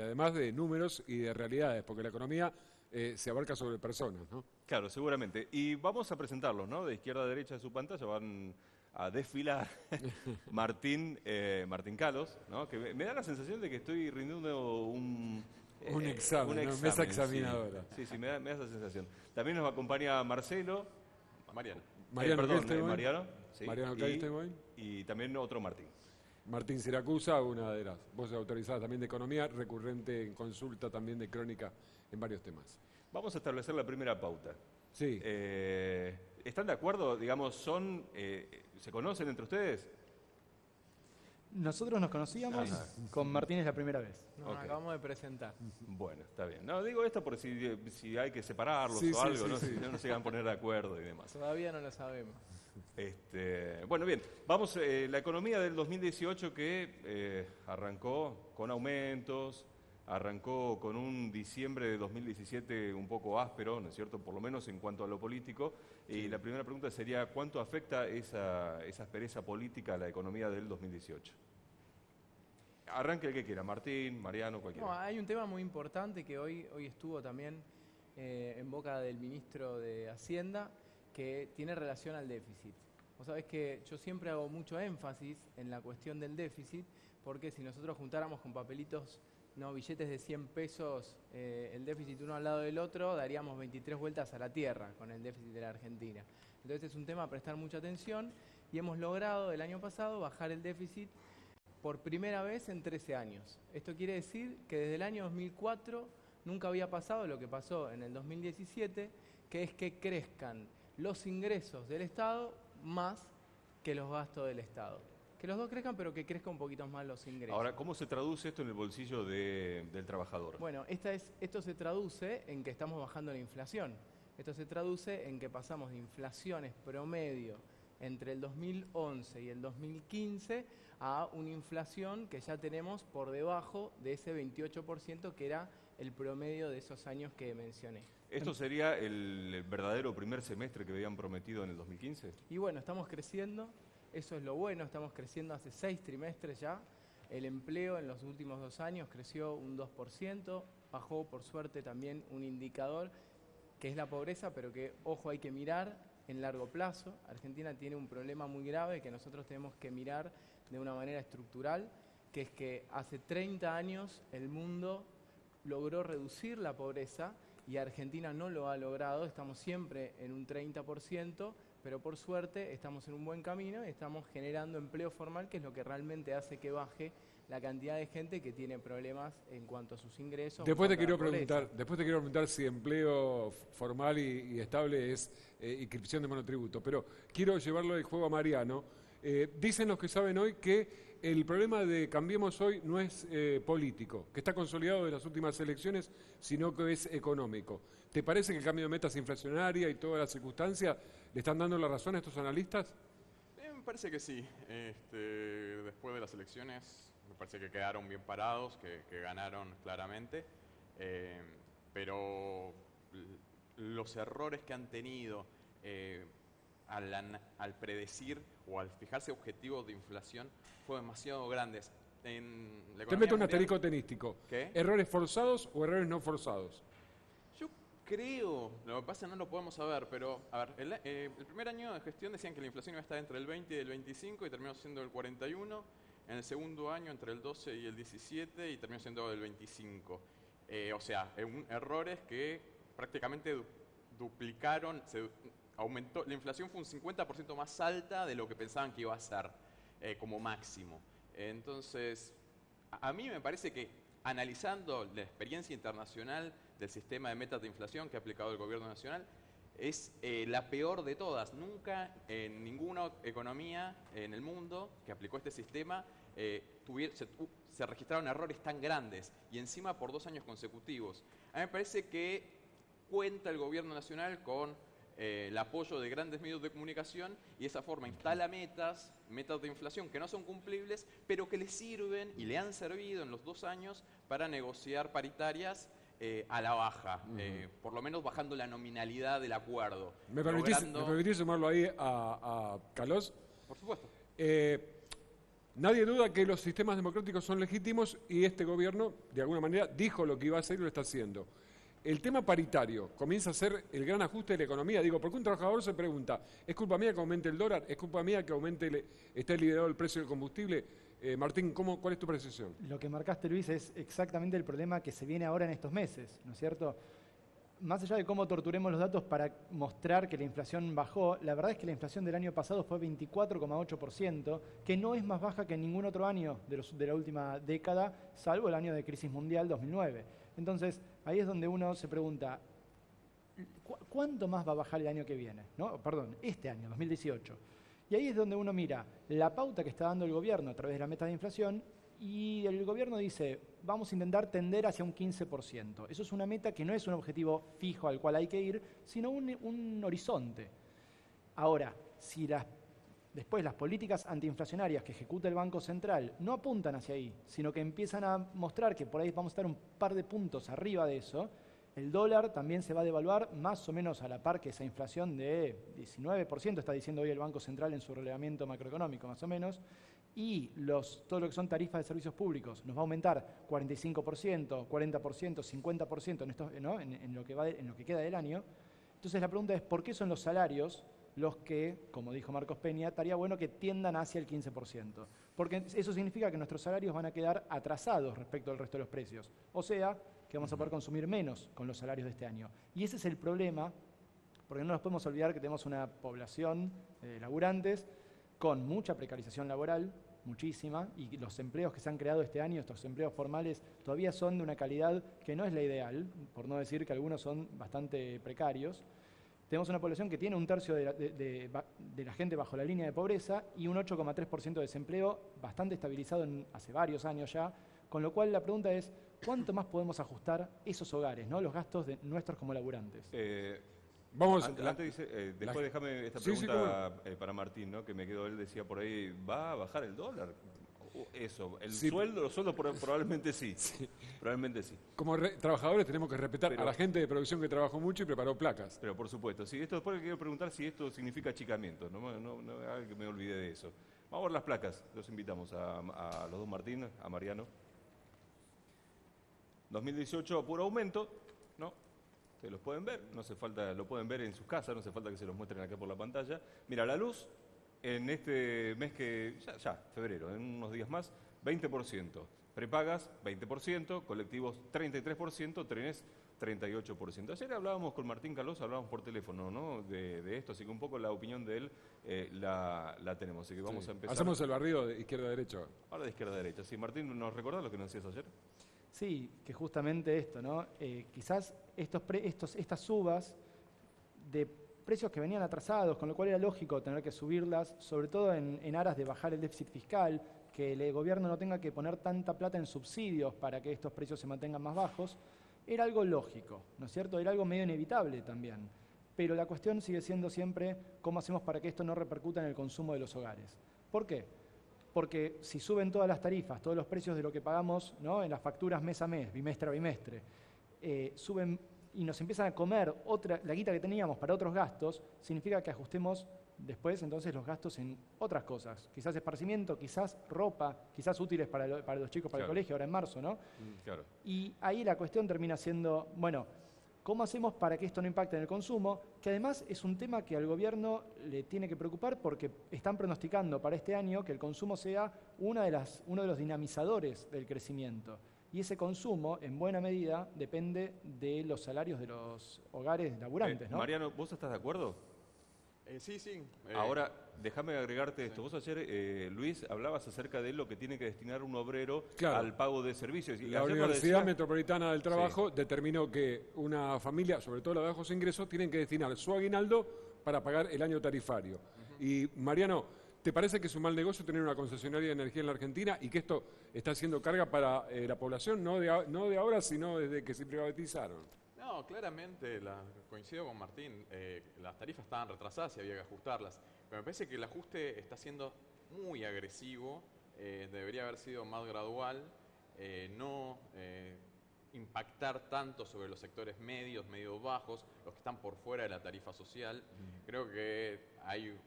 además de números y de realidades, porque la economía se abarca sobre personas, ¿no? Claro, seguramente. Y vamos a presentarlos, ¿no? De izquierda a derecha de su pantalla van a desfilar Martín Calos, ¿no? Que me da la sensación de que estoy rindiendo Un examen, ¿no? Mesa examinadora. Sí, sí, me da esa sensación. También nos acompaña Marcelo. Mariano. Mariano Kelstein, Mariano. Sí, Mariano Kelstein. Y también otro Martín. Martín Siracusa, una de las voces autorizadas también de economía, recurrente en consulta también de crónica en varios temas. Vamos a establecer la primera pauta. Sí. ¿Están de acuerdo? Digamos, ¿se conocen entre ustedes? Nosotros nos conocíamos, con Martín es la primera vez. Nos acabamos de presentar. Bueno, está bien. No, digo esto por si hay que separarlos o algo, ¿no? Si no se van a poner de acuerdo y demás. Todavía no lo sabemos. Bueno, bien. Vamos, la economía del 2018 que arrancó con aumentos, arrancó con un diciembre de 2017 un poco áspero, ¿no es cierto? Por lo menos en cuanto a lo político. Y la primera pregunta sería, ¿cuánto afecta esa aspereza política a la economía del 2018? Arranque el que quiera, Martín, Mariano, cualquiera. No, hay un tema muy importante que hoy estuvo también en boca del ministro de Hacienda, que tiene relación al déficit. Vos sabés que yo siempre hago mucho énfasis en la cuestión del déficit, porque si nosotros juntáramos con papelitos, no, billetes de 100 pesos, el déficit uno al lado del otro, daríamos 23 vueltas a la tierra con el déficit de la Argentina. Entonces es un tema a prestar mucha atención y hemos logrado el año pasado bajar el déficit por primera vez en 13 años. Esto quiere decir que desde el año 2004 nunca había pasado lo que pasó en el 2017, que es que crezcan los ingresos del Estado más que los gastos del Estado. Que los dos crezcan, pero que crezcan un poquito más los ingresos. Ahora, ¿cómo se traduce esto en el bolsillo del trabajador? Bueno, esto se traduce en que estamos bajando la inflación. Esto se traduce en que pasamos de inflaciones promedio entre el 2011 y el 2015 a una inflación que ya tenemos por debajo de ese 28% que era el promedio de esos años que mencioné. ¿Esto sería el verdadero primer semestre que habían prometido en el 2015? Y bueno, estamos creciendo, eso es lo bueno, estamos creciendo hace 6 trimestres ya. El empleo en los últimos 2 años creció un 2%, bajó por suerte también un indicador que es la pobreza, pero que, ojo, hay que mirar en largo plazo. Argentina tiene un problema muy grave que nosotros tenemos que mirar de una manera estructural, que es que hace 30 años el mundo logró reducir la pobreza y Argentina no lo ha logrado, estamos siempre en un 30%, pero por suerte estamos en un buen camino y estamos generando empleo formal, que es lo que realmente hace que baje la cantidad de gente que tiene problemas en cuanto a sus ingresos. Después te quiero preguntar si empleo formal y estable es inscripción de monotributo, pero quiero llevarlo del juego a Mariano. Dicen los que saben hoy que el problema de Cambiemos Hoy no es político, que está consolidado de las últimas elecciones, sino que es económico. ¿Te parece que el cambio de metas inflacionaria y todas las circunstancias le están dando la razón a estos analistas? Me parece que sí. Después de las elecciones me parece que quedaron bien parados, que ganaron claramente, pero los errores que han tenido al predecir o al fijarse objetivos de inflación fueron demasiado grandes. Te meto un asterisco tenístico. ¿Qué? ¿Errores forzados o errores no forzados? Yo creo, lo que pasa no lo podemos saber, pero a ver, el primer año de gestión decían que la inflación iba a estar entre el 20 y el 25 y terminó siendo el 41. En el segundo año entre el 12 y el 17 y terminó siendo el 25. O sea, errores que prácticamente duplicaron, aumentó, la inflación fue un 50% más alta de lo que pensaban que iba a ser como máximo. Entonces, a mí me parece que analizando la experiencia internacional del sistema de metas de inflación que ha aplicado el gobierno nacional, es la peor de todas. Nunca en ninguna economía en el mundo que aplicó este sistema se registraron errores tan grandes y encima por 2 años consecutivos. A mí me parece que cuenta el gobierno nacional con el apoyo de grandes medios de comunicación y de esa forma instala metas de inflación que no son cumplibles, pero que le sirven y le han servido en los 2 años para negociar paritarias a la baja, por lo menos bajando la nominalidad del acuerdo. ¿Me permitís sumarlo ahí a Calos? Por supuesto. Nadie duda que los sistemas democráticos son legítimos y este gobierno, de alguna manera, dijo lo que iba a hacer y lo está haciendo. El tema paritario comienza a ser el gran ajuste de la economía. Digo, porque un trabajador se pregunta, ¿es culpa mía que aumente el dólar? ¿Es culpa mía que esté liderado el precio del combustible? Martín, ¿cuál es tu percepción? Lo que marcaste, Luis, es exactamente el problema que se viene ahora en estos meses, ¿no es cierto? Más allá de cómo torturemos los datos para mostrar que la inflación bajó, la verdad es que la inflación del año pasado fue 24,8%, que no es más baja que en ningún otro año de la última década, salvo el año de crisis mundial 2009. Entonces, ahí es donde uno se pregunta, ¿cuánto más va a bajar el año que viene? ¿No? Perdón, este año, 2018. Y ahí es donde uno mira la pauta que está dando el gobierno a través de la meta de inflación y el gobierno dice, vamos a intentar tender hacia un 15%. Eso es una meta que no es un objetivo fijo al cual hay que ir, sino un horizonte. Ahora, si después las políticas antiinflacionarias que ejecuta el Banco Central no apuntan hacia ahí, sino que empiezan a mostrar que por ahí vamos a estar un par de puntos arriba de eso, el dólar también se va a devaluar más o menos a la par que esa inflación de 19%, está diciendo hoy el Banco Central en su relevamiento macroeconómico más o menos, y todo lo que son tarifas de servicios públicos nos va a aumentar 45%, 40%, 50% en lo que queda del año. Entonces la pregunta es, ¿por qué son los salarios los que, como dijo Marcos Peña, estaría bueno que tiendan hacia el 15%? Porque eso significa que nuestros salarios van a quedar atrasados respecto al resto de los precios. O sea, que vamos a poder consumir menos con los salarios de este año. Y ese es el problema, porque no nos podemos olvidar que tenemos una población de laburantes con mucha precarización laboral, muchísima, y los empleos que se han creado este año, estos empleos formales, todavía son de una calidad que no es la ideal, por no decir que algunos son bastante precarios. Tenemos una población que tiene un tercio de la gente bajo la línea de pobreza y un 8,3% de desempleo bastante estabilizado hace varios años ya, con lo cual la pregunta es, ¿cuánto más podemos ajustar esos hogares, ¿no? Los gastos nuestros como laburantes? Vamos. Después déjame esta Sí, pregunta para Martín, ¿no? Que me quedó, él decía por ahí, ¿va a bajar el dólar? Eso, los sueldos probablemente sí. Probablemente sí. Como trabajadores tenemos que respetar a la gente de producción que trabajó mucho y preparó placas. Pero por supuesto, sí, después le quiero preguntar si esto significa achicamiento, no que me olvide de eso. Vamos a ver las placas, los invitamos a los dos Martín, a Mariano. 2018 a puro aumento, ¿no? Ustedes los pueden ver, no hace falta, lo pueden ver en sus casas, no hace falta que se los muestren acá por la pantalla. Mira, la luz en este mes que, febrero, en unos días más, 20%. Prepagas, 20%, colectivos, 33%, trenes, 38%. Ayer hablábamos con Martín Calós, hablábamos por teléfono, ¿no? De esto, así que un poco la opinión de él la tenemos. Así que vamos a empezar. Hacemos el barrido de izquierda a derecha. Ahora de izquierda a derecha. Sí, Martín, ¿nos recordás lo que nos decías ayer? Sí, que justamente esto, ¿no? Quizás estas subas de precios que venían atrasados, con lo cual era lógico tener que subirlas, sobre todo en aras de bajar el déficit fiscal, que el gobierno no tenga que poner tanta plata en subsidios para que estos precios se mantengan más bajos, era algo lógico, ¿no es cierto? Era algo medio inevitable también. Pero la cuestión sigue siendo siempre cómo hacemos para que esto no repercuta en el consumo de los hogares. ¿Por qué? Porque si suben todas las tarifas, todos los precios de lo que pagamos, ¿no? En las facturas mes a mes, bimestre a bimestre, suben y nos empiezan a comer la guita que teníamos para otros gastos, significa que ajustemos después entonces los gastos en otras cosas. Quizás esparcimiento, quizás ropa, quizás útiles para los chicos, para el colegio, ahora en marzo, ¿no? Claro. Y ahí la cuestión termina siendo, bueno, ¿cómo hacemos para que esto no impacte en el consumo? Que además es un tema que al gobierno le tiene que preocupar porque están pronosticando para este año que el consumo sea uno de los dinamizadores del crecimiento. Y ese consumo, en buena medida, depende de los salarios de los hogares laburantes, ¿no? Mariano, ¿vos estás de acuerdo? Sí. Ahora, déjame agregarte esto. Vos ayer, Luis, hablabas acerca de lo que tiene que destinar un obrero al pago de servicios. Y la Universidad Metropolitana del Trabajo determinó que una familia, sobre todo la de bajos ingresos, tienen que destinar su aguinaldo para pagar el año tarifario. Y Mariano, ¿te parece que es un mal negocio tener una concesionaria de energía en la Argentina y que esto está haciendo carga para la población, no de ahora, sino desde que se privatizaron? No, claramente, coincido con Martín, las tarifas estaban retrasadas y había que ajustarlas, pero me parece que el ajuste está siendo muy agresivo, debería haber sido más gradual, no impactar tanto sobre los sectores medios, medios bajos, los que están por fuera de la tarifa social. Creo que hay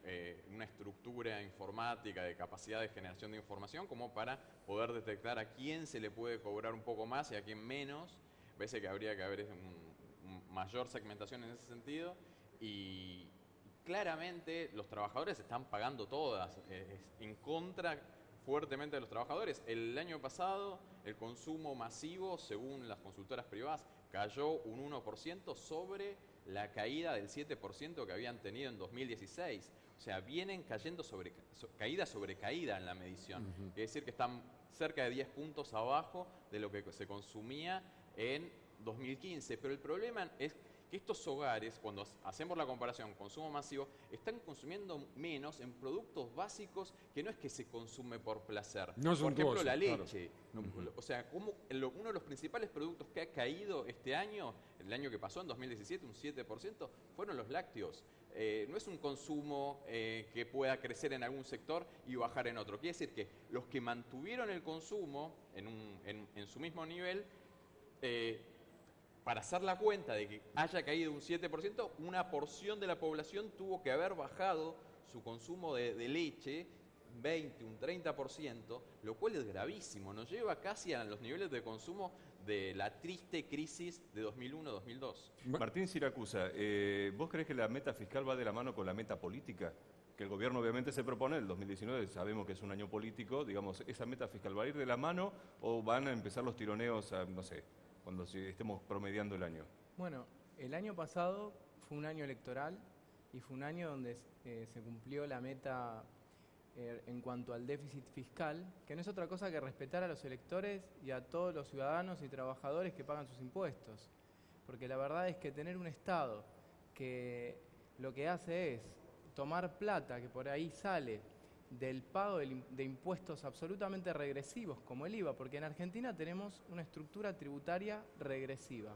una estructura informática de capacidad de generación de información como para poder detectar a quién se le puede cobrar un poco más y a quién menos. Parece que habría que haber mayor segmentación en ese sentido y claramente los trabajadores están pagando todas, en contra fuertemente de los trabajadores. El año pasado el consumo masivo, según las consultoras privadas, cayó un 1% sobre la caída del 7% que habían tenido en 2016. O sea, vienen cayendo caída sobre caída en la medición. Es decir, que están cerca de 10 puntos abajo de lo que se consumía en 2015. Pero el problema es que estos hogares, cuando hacemos la comparación consumo masivo, están consumiendo menos en productos básicos que no es que se consume por placer. No son por ejemplo, la claro. leche. O sea, uno de los principales productos que ha caído este año, el año que pasó, en 2017, un 7%, fueron los lácteos. No es un consumo que pueda crecer en algún sector y bajar en otro. Quiere decir que los que mantuvieron el consumo en su mismo nivel, para hacer la cuenta de que haya caído un 7%, una porción de la población tuvo que haber bajado su consumo de leche 20, un 30%, lo cual es gravísimo. Nos lleva casi a los niveles de consumo de la triste crisis de 2001-2002. Martín Siracusa, ¿vos creés que la meta fiscal va de la mano con la meta política? Que el gobierno obviamente se propone, el 2019 sabemos que es un año político, digamos, ¿esa meta fiscal va a ir de la mano o van a empezar los tironeos, no sé, cuando estemos promediando el año? Bueno, el año pasado fue un año electoral y fue un año donde se cumplió la meta en cuanto al déficit fiscal, que no es otra cosa que respetar a los electores y a todos los ciudadanos y trabajadores que pagan sus impuestos. Porque la verdad es que tener un Estado que lo que hace es tomar plata que por ahí sale del pago de impuestos absolutamente regresivos, como el IVA, porque en Argentina tenemos una estructura tributaria regresiva.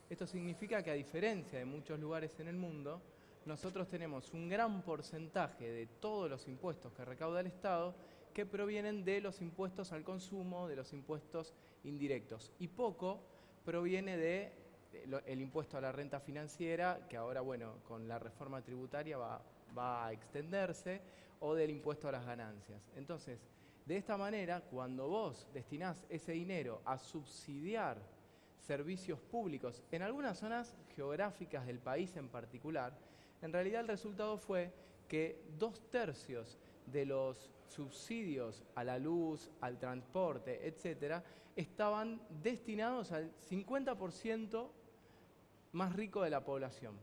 Esto significa que, a diferencia de muchos lugares en el mundo, nosotros tenemos un gran porcentaje de todos los impuestos que recauda el Estado que provienen de los impuestos al consumo, de los impuestos indirectos, y poco proviene del impuesto a la renta financiera, que ahora, bueno, con la reforma tributaria va a extenderse, o del impuesto a las ganancias. Entonces, de esta manera, cuando vos destinás ese dinero a subsidiar servicios públicos en algunas zonas geográficas del país en particular, en realidad el resultado fue que 2/3 de los subsidios a la luz, al transporte, etcétera, estaban destinados al 50% más rico de la población.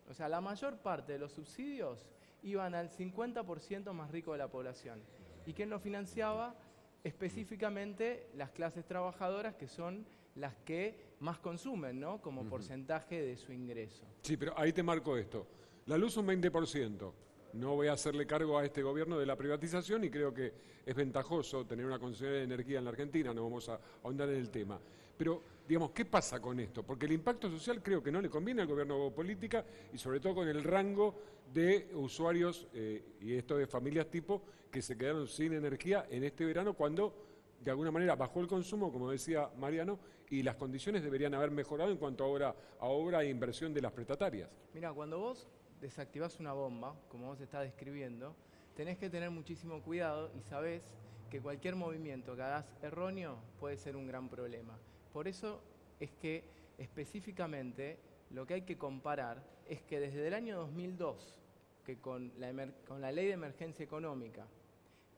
O sea, la mayor parte de los subsidios iban al 50% más rico de la población. ¿Y quién lo financiaba? Específicamente las clases trabajadoras, que son las que más consumen, ¿no? Como porcentaje de su ingreso. Sí, pero ahí te marco esto. La luz un 20%. No voy a hacerle cargo a este gobierno de la privatización y creo que es ventajoso tener una concesionaria de energía en la Argentina, no vamos a ahondar en el tema. Pero, digamos, ¿qué pasa con esto? Porque el impacto social creo que no le conviene al gobierno política y sobre todo con el rango de usuarios y esto de familias tipo que se quedaron sin energía en este verano cuando de alguna manera bajó el consumo, como decía Mariano, y las condiciones deberían haber mejorado en cuanto a obra e inversión de las prestatarias. Mira, cuando vos desactivás una bomba, como vos estás describiendo, tenés que tener muchísimo cuidado y sabés que cualquier movimiento que hagas erróneo puede ser un gran problema. Por eso es que específicamente lo que hay que comparar es que desde el año 2002, que con la ley de emergencia económica,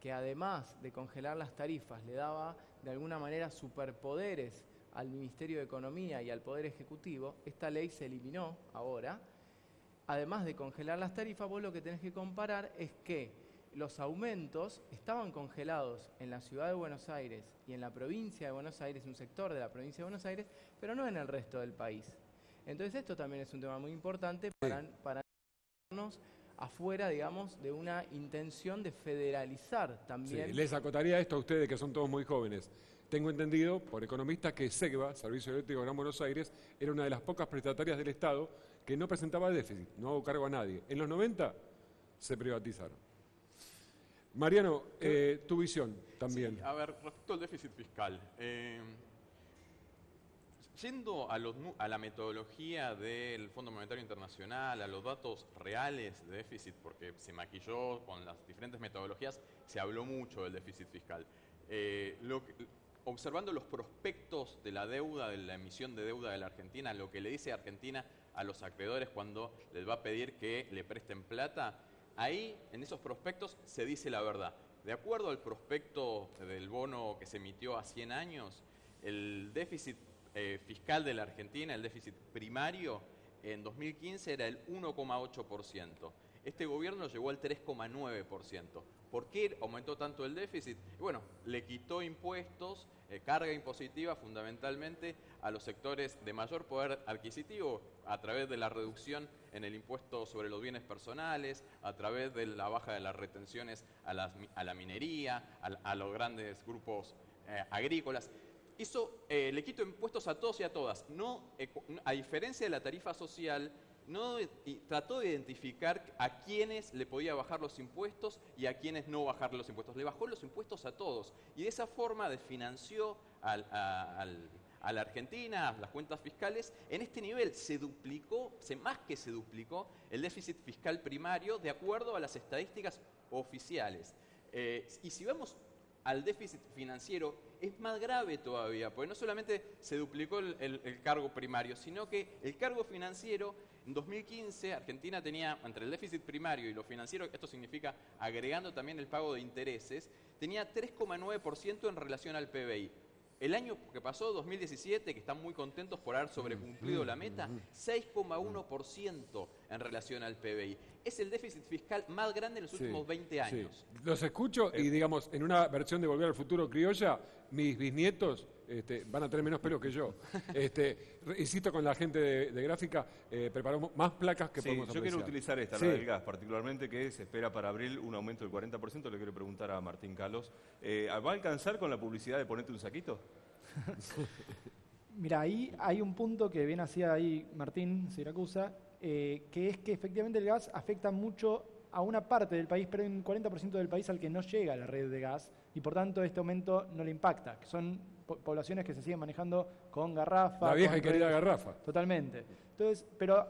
que además de congelar las tarifas le daba de alguna manera superpoderes al Ministerio de Economía y al Poder Ejecutivo, esta ley se eliminó ahora. Además de congelar las tarifas, vos lo que tenés que comparar es que los aumentos estaban congelados en la ciudad de Buenos Aires y en la provincia de Buenos Aires, un sector de la provincia de Buenos Aires, pero no en el resto del país. Entonces esto también es un tema muy importante para darnos afuera, digamos, de una intención de federalizar también. Sí, les acotaría esto a ustedes que son todos muy jóvenes. Tengo entendido por economistas que SEGBA, Servicio Eléctrico Gran Buenos Aires, era una de las pocas prestatarias del Estado que no presentaba déficit, no hago cargo a nadie. En los 90 se privatizaron. Mariano, tu visión también. Sí, a ver, respecto al déficit fiscal. Yendo a la metodología del Fondo Monetario Internacional, a los datos reales de déficit, porque se maquilló con las diferentes metodologías, se habló mucho del déficit fiscal. Observando los prospectos de la deuda, de la emisión de deuda de la Argentina, lo que le dice Argentina a los acreedores cuando les va a pedir que le presten plata, ahí en esos prospectos se dice la verdad. De acuerdo al prospecto del bono que se emitió a 100 años, el déficit fiscal de la Argentina, el déficit primario, en 2015 era el 1,8%. Este gobierno lo llevó al 3,9%. ¿Por qué aumentó tanto el déficit? Bueno, le quitó impuestos, carga impositiva fundamentalmente a los sectores de mayor poder adquisitivo a través de la reducción en el impuesto sobre los bienes personales, a través de la baja de las retenciones a la minería, a los grandes grupos agrícolas. Le quito impuestos a todos y a todas. A diferencia de la tarifa social, trató de identificar a quienes le podía bajar los impuestos y a quienes no bajarle los impuestos. Le bajó los impuestos a todos y de esa forma desfinanció a la Argentina, a las cuentas fiscales. En este nivel más que se duplicó el déficit fiscal primario de acuerdo a las estadísticas oficiales. Y si vamos al déficit financiero, es más grave todavía, porque no solamente se duplicó el cargo primario, sino que el cargo financiero, en 2015, Argentina tenía, entre el déficit primario y lo financiero, esto significa agregando también el pago de intereses, tenía 3,9% en relación al PBI. El año que pasó, 2017, que están muy contentos por haber sobrecumplido la meta, 6,1% en relación al PBI. Es el déficit fiscal más grande en los últimos 20 años. Sí. Los escucho y, digamos, en una versión de Volver al Futuro criolla, mis bisnietos van a tener menos pelo que yo. Insisto con la gente de gráfica, preparamos más placas que podemos apreciar. Yo quiero utilizar esta, la del gas, particularmente, que se espera para abril un aumento del 40%. Le quiero preguntar a Martín Carlos, ¿va a alcanzar con la publicidad de ponete un saquito? Mira, ahí hay un punto que viene hacia ahí Martín Siracusa, que es que efectivamente el gas afecta mucho a una parte del país, pero hay un 40% del país al que no llega a la red de gas y por tanto este aumento no le impacta, que son poblaciones que se siguen manejando con garrafa. La vieja y querida garrafa. Totalmente. Entonces, pero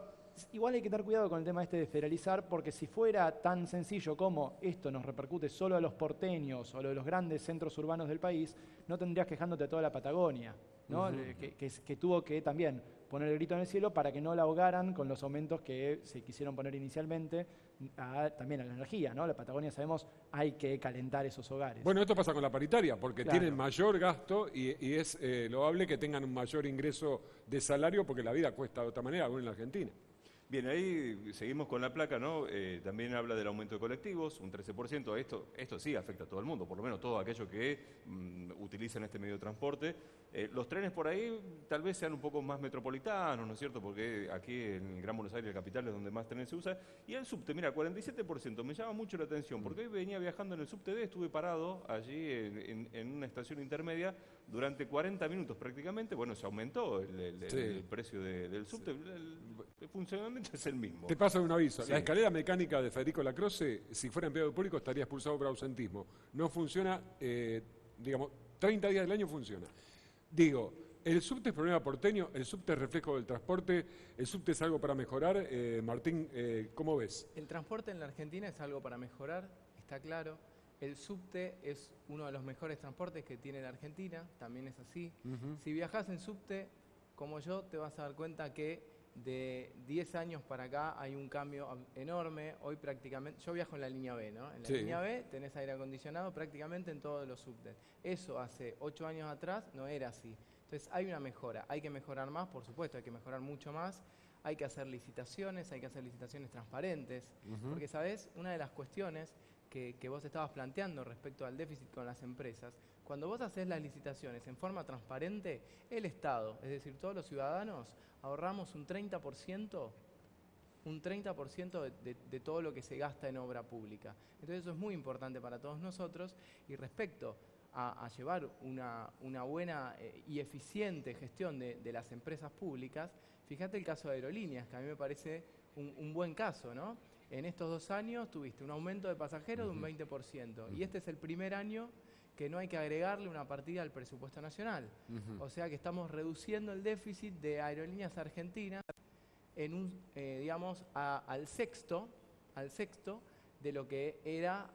igual hay que tener cuidado con el tema de federalizar, porque si fuera tan sencillo como esto nos repercute solo a los porteños o a los grandes centros urbanos del país, no tendrías quejándote a toda la Patagonia, ¿no? Que tuvo que también poner el grito en el cielo para que no la ahogaran con los aumentos que se quisieron poner inicialmente también a la energía, ¿no? La Patagonia, sabemos, hay que calentar esos hogares. Bueno, esto pasa con la paritaria, porque tienen mayor gasto y es loable que tengan un mayor ingreso de salario porque la vida cuesta de otra manera, aún en la Argentina. Bien, ahí seguimos con la placa, ¿no? También habla del aumento de colectivos, un 13%. Esto sí afecta a todo el mundo, por lo menos todos aquellos que utilizan este medio de transporte. Los trenes por ahí tal vez sean un poco más metropolitanos, ¿no es cierto? Porque aquí en Gran Buenos Aires, la capital, es donde más trenes se usa. Y el subte, mira, 47%, me llama mucho la atención, porque hoy venía viajando en el subte D, estuve parado allí en una estación intermedia durante 40 minutos prácticamente. Bueno, se aumentó el precio del subte, el funcionamiento es el mismo. Te paso un aviso, la escalera mecánica de Federico Lacroce, si fuera empleado público, estaría expulsado por ausentismo. No funciona, digamos, 30 días del año funciona. Digo, el subte es problema porteño, el subte es reflejo del transporte, el subte es algo para mejorar. Martín, ¿cómo ves? El transporte en la Argentina es algo para mejorar, está claro. El subte es uno de los mejores transportes que tiene la Argentina, también es así. Si viajas en subte, como yo, te vas a dar cuenta que de 10 años para acá hay un cambio enorme. Hoy prácticamente, yo viajo en la línea B, ¿no? En la línea B tenés aire acondicionado prácticamente en todos los subtes. Eso hace 8 años atrás no era así. Entonces hay una mejora, hay que mejorar más, por supuesto, hay que mejorar mucho más. Hay que hacer licitaciones transparentes, porque, ¿sabés? Una de las cuestiones que vos estabas planteando respecto al déficit con las empresas, cuando vos haces las licitaciones en forma transparente, el Estado, es decir, todos los ciudadanos, ahorramos un 30% de todo lo que se gasta en obra pública. Entonces eso es muy importante para todos nosotros. Y respecto a llevar una buena y eficiente gestión de las empresas públicas, fíjate el caso de Aerolíneas, que a mí me parece un buen caso, ¿no? En estos 2 años tuviste un aumento de pasajeros de un 20%, y este es el primer año que no hay que agregarle una partida al presupuesto nacional. O sea que estamos reduciendo el déficit de Aerolíneas Argentinas en un, digamos, al sexto de lo que era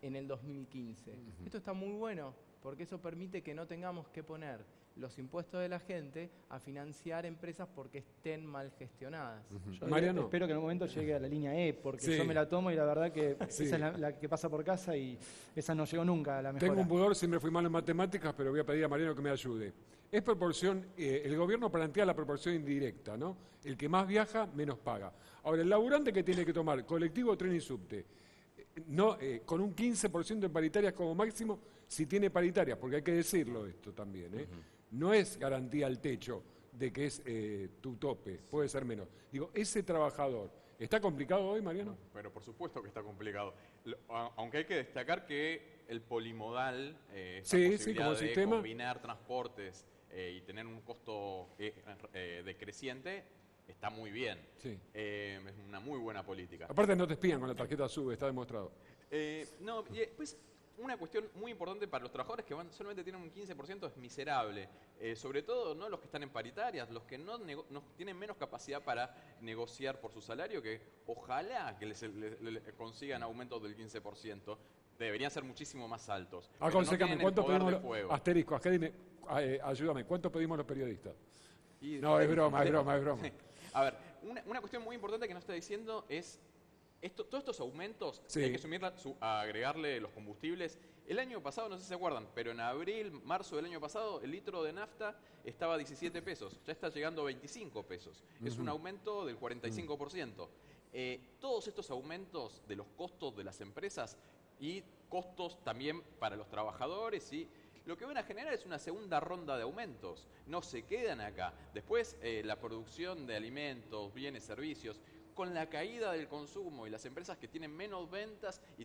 en el 2015. Esto está muy bueno porque eso permite que no tengamos que poner los impuestos de la gente a financiar empresas porque estén mal gestionadas. Yo Mariano. espero que en un momento llegue a la línea E, porque Sí. yo me la tomo y la verdad que Sí. esa es la que pasa por casa y esa no llegó nunca a la mejora. Tengo un pudor, siempre fui malo en matemáticas, pero voy a pedir a Mariano que me ayude. Es proporción, el gobierno plantea la proporción indirecta, ¿no? El que más viaja, menos paga. Ahora, el laburante que tiene que tomar colectivo, tren y subte, no, con un 15% en paritarias como máximo, si tiene paritarias, porque hay que decirlo esto también, ¿eh? No es garantía al techo de que es tu tope, puede ser menos. Digo, ese trabajador, ¿está complicado hoy, Mariano? Pero por supuesto que está complicado. Aunque hay que destacar que el polimodal, esta Sí, posibilidad como de sistema. combinar transportes y tener un costo decreciente, está muy bien. Sí. Es una muy buena política. Aparte no te espían con la tarjeta SUBE, está demostrado. No, y después, una cuestión muy importante para los trabajadores que solamente tienen un 15% es miserable. Sobre todo no los que están en paritarias, los que no tienen menos capacidad para negociar por su salario, que ojalá que les consigan aumentos del 15%. Deberían ser muchísimo más altos. Pero no Aconsejame, tienen el ¿cuánto poder pedimos? de fuego. Asterisco, ayúdame, ¿cuánto pedimos los periodistas? Y- No, es broma, es broma, es broma. A ver, una cuestión muy importante que no está diciendo es todos estos aumentos, Sí. hay que agregarle los combustibles. El año pasado, no sé si se acuerdan, pero en abril, marzo del año pasado, el litro de nafta estaba a 17 pesos, ya está llegando a 25 pesos. Es un aumento del 45%. Todos estos aumentos de los costos de las empresas y costos también para los trabajadores, y lo que van a generar es una segunda ronda de aumentos. No se quedan acá. Después, la producción de alimentos, bienes, servicios, con la caída del consumo y las empresas que tienen menos ventas y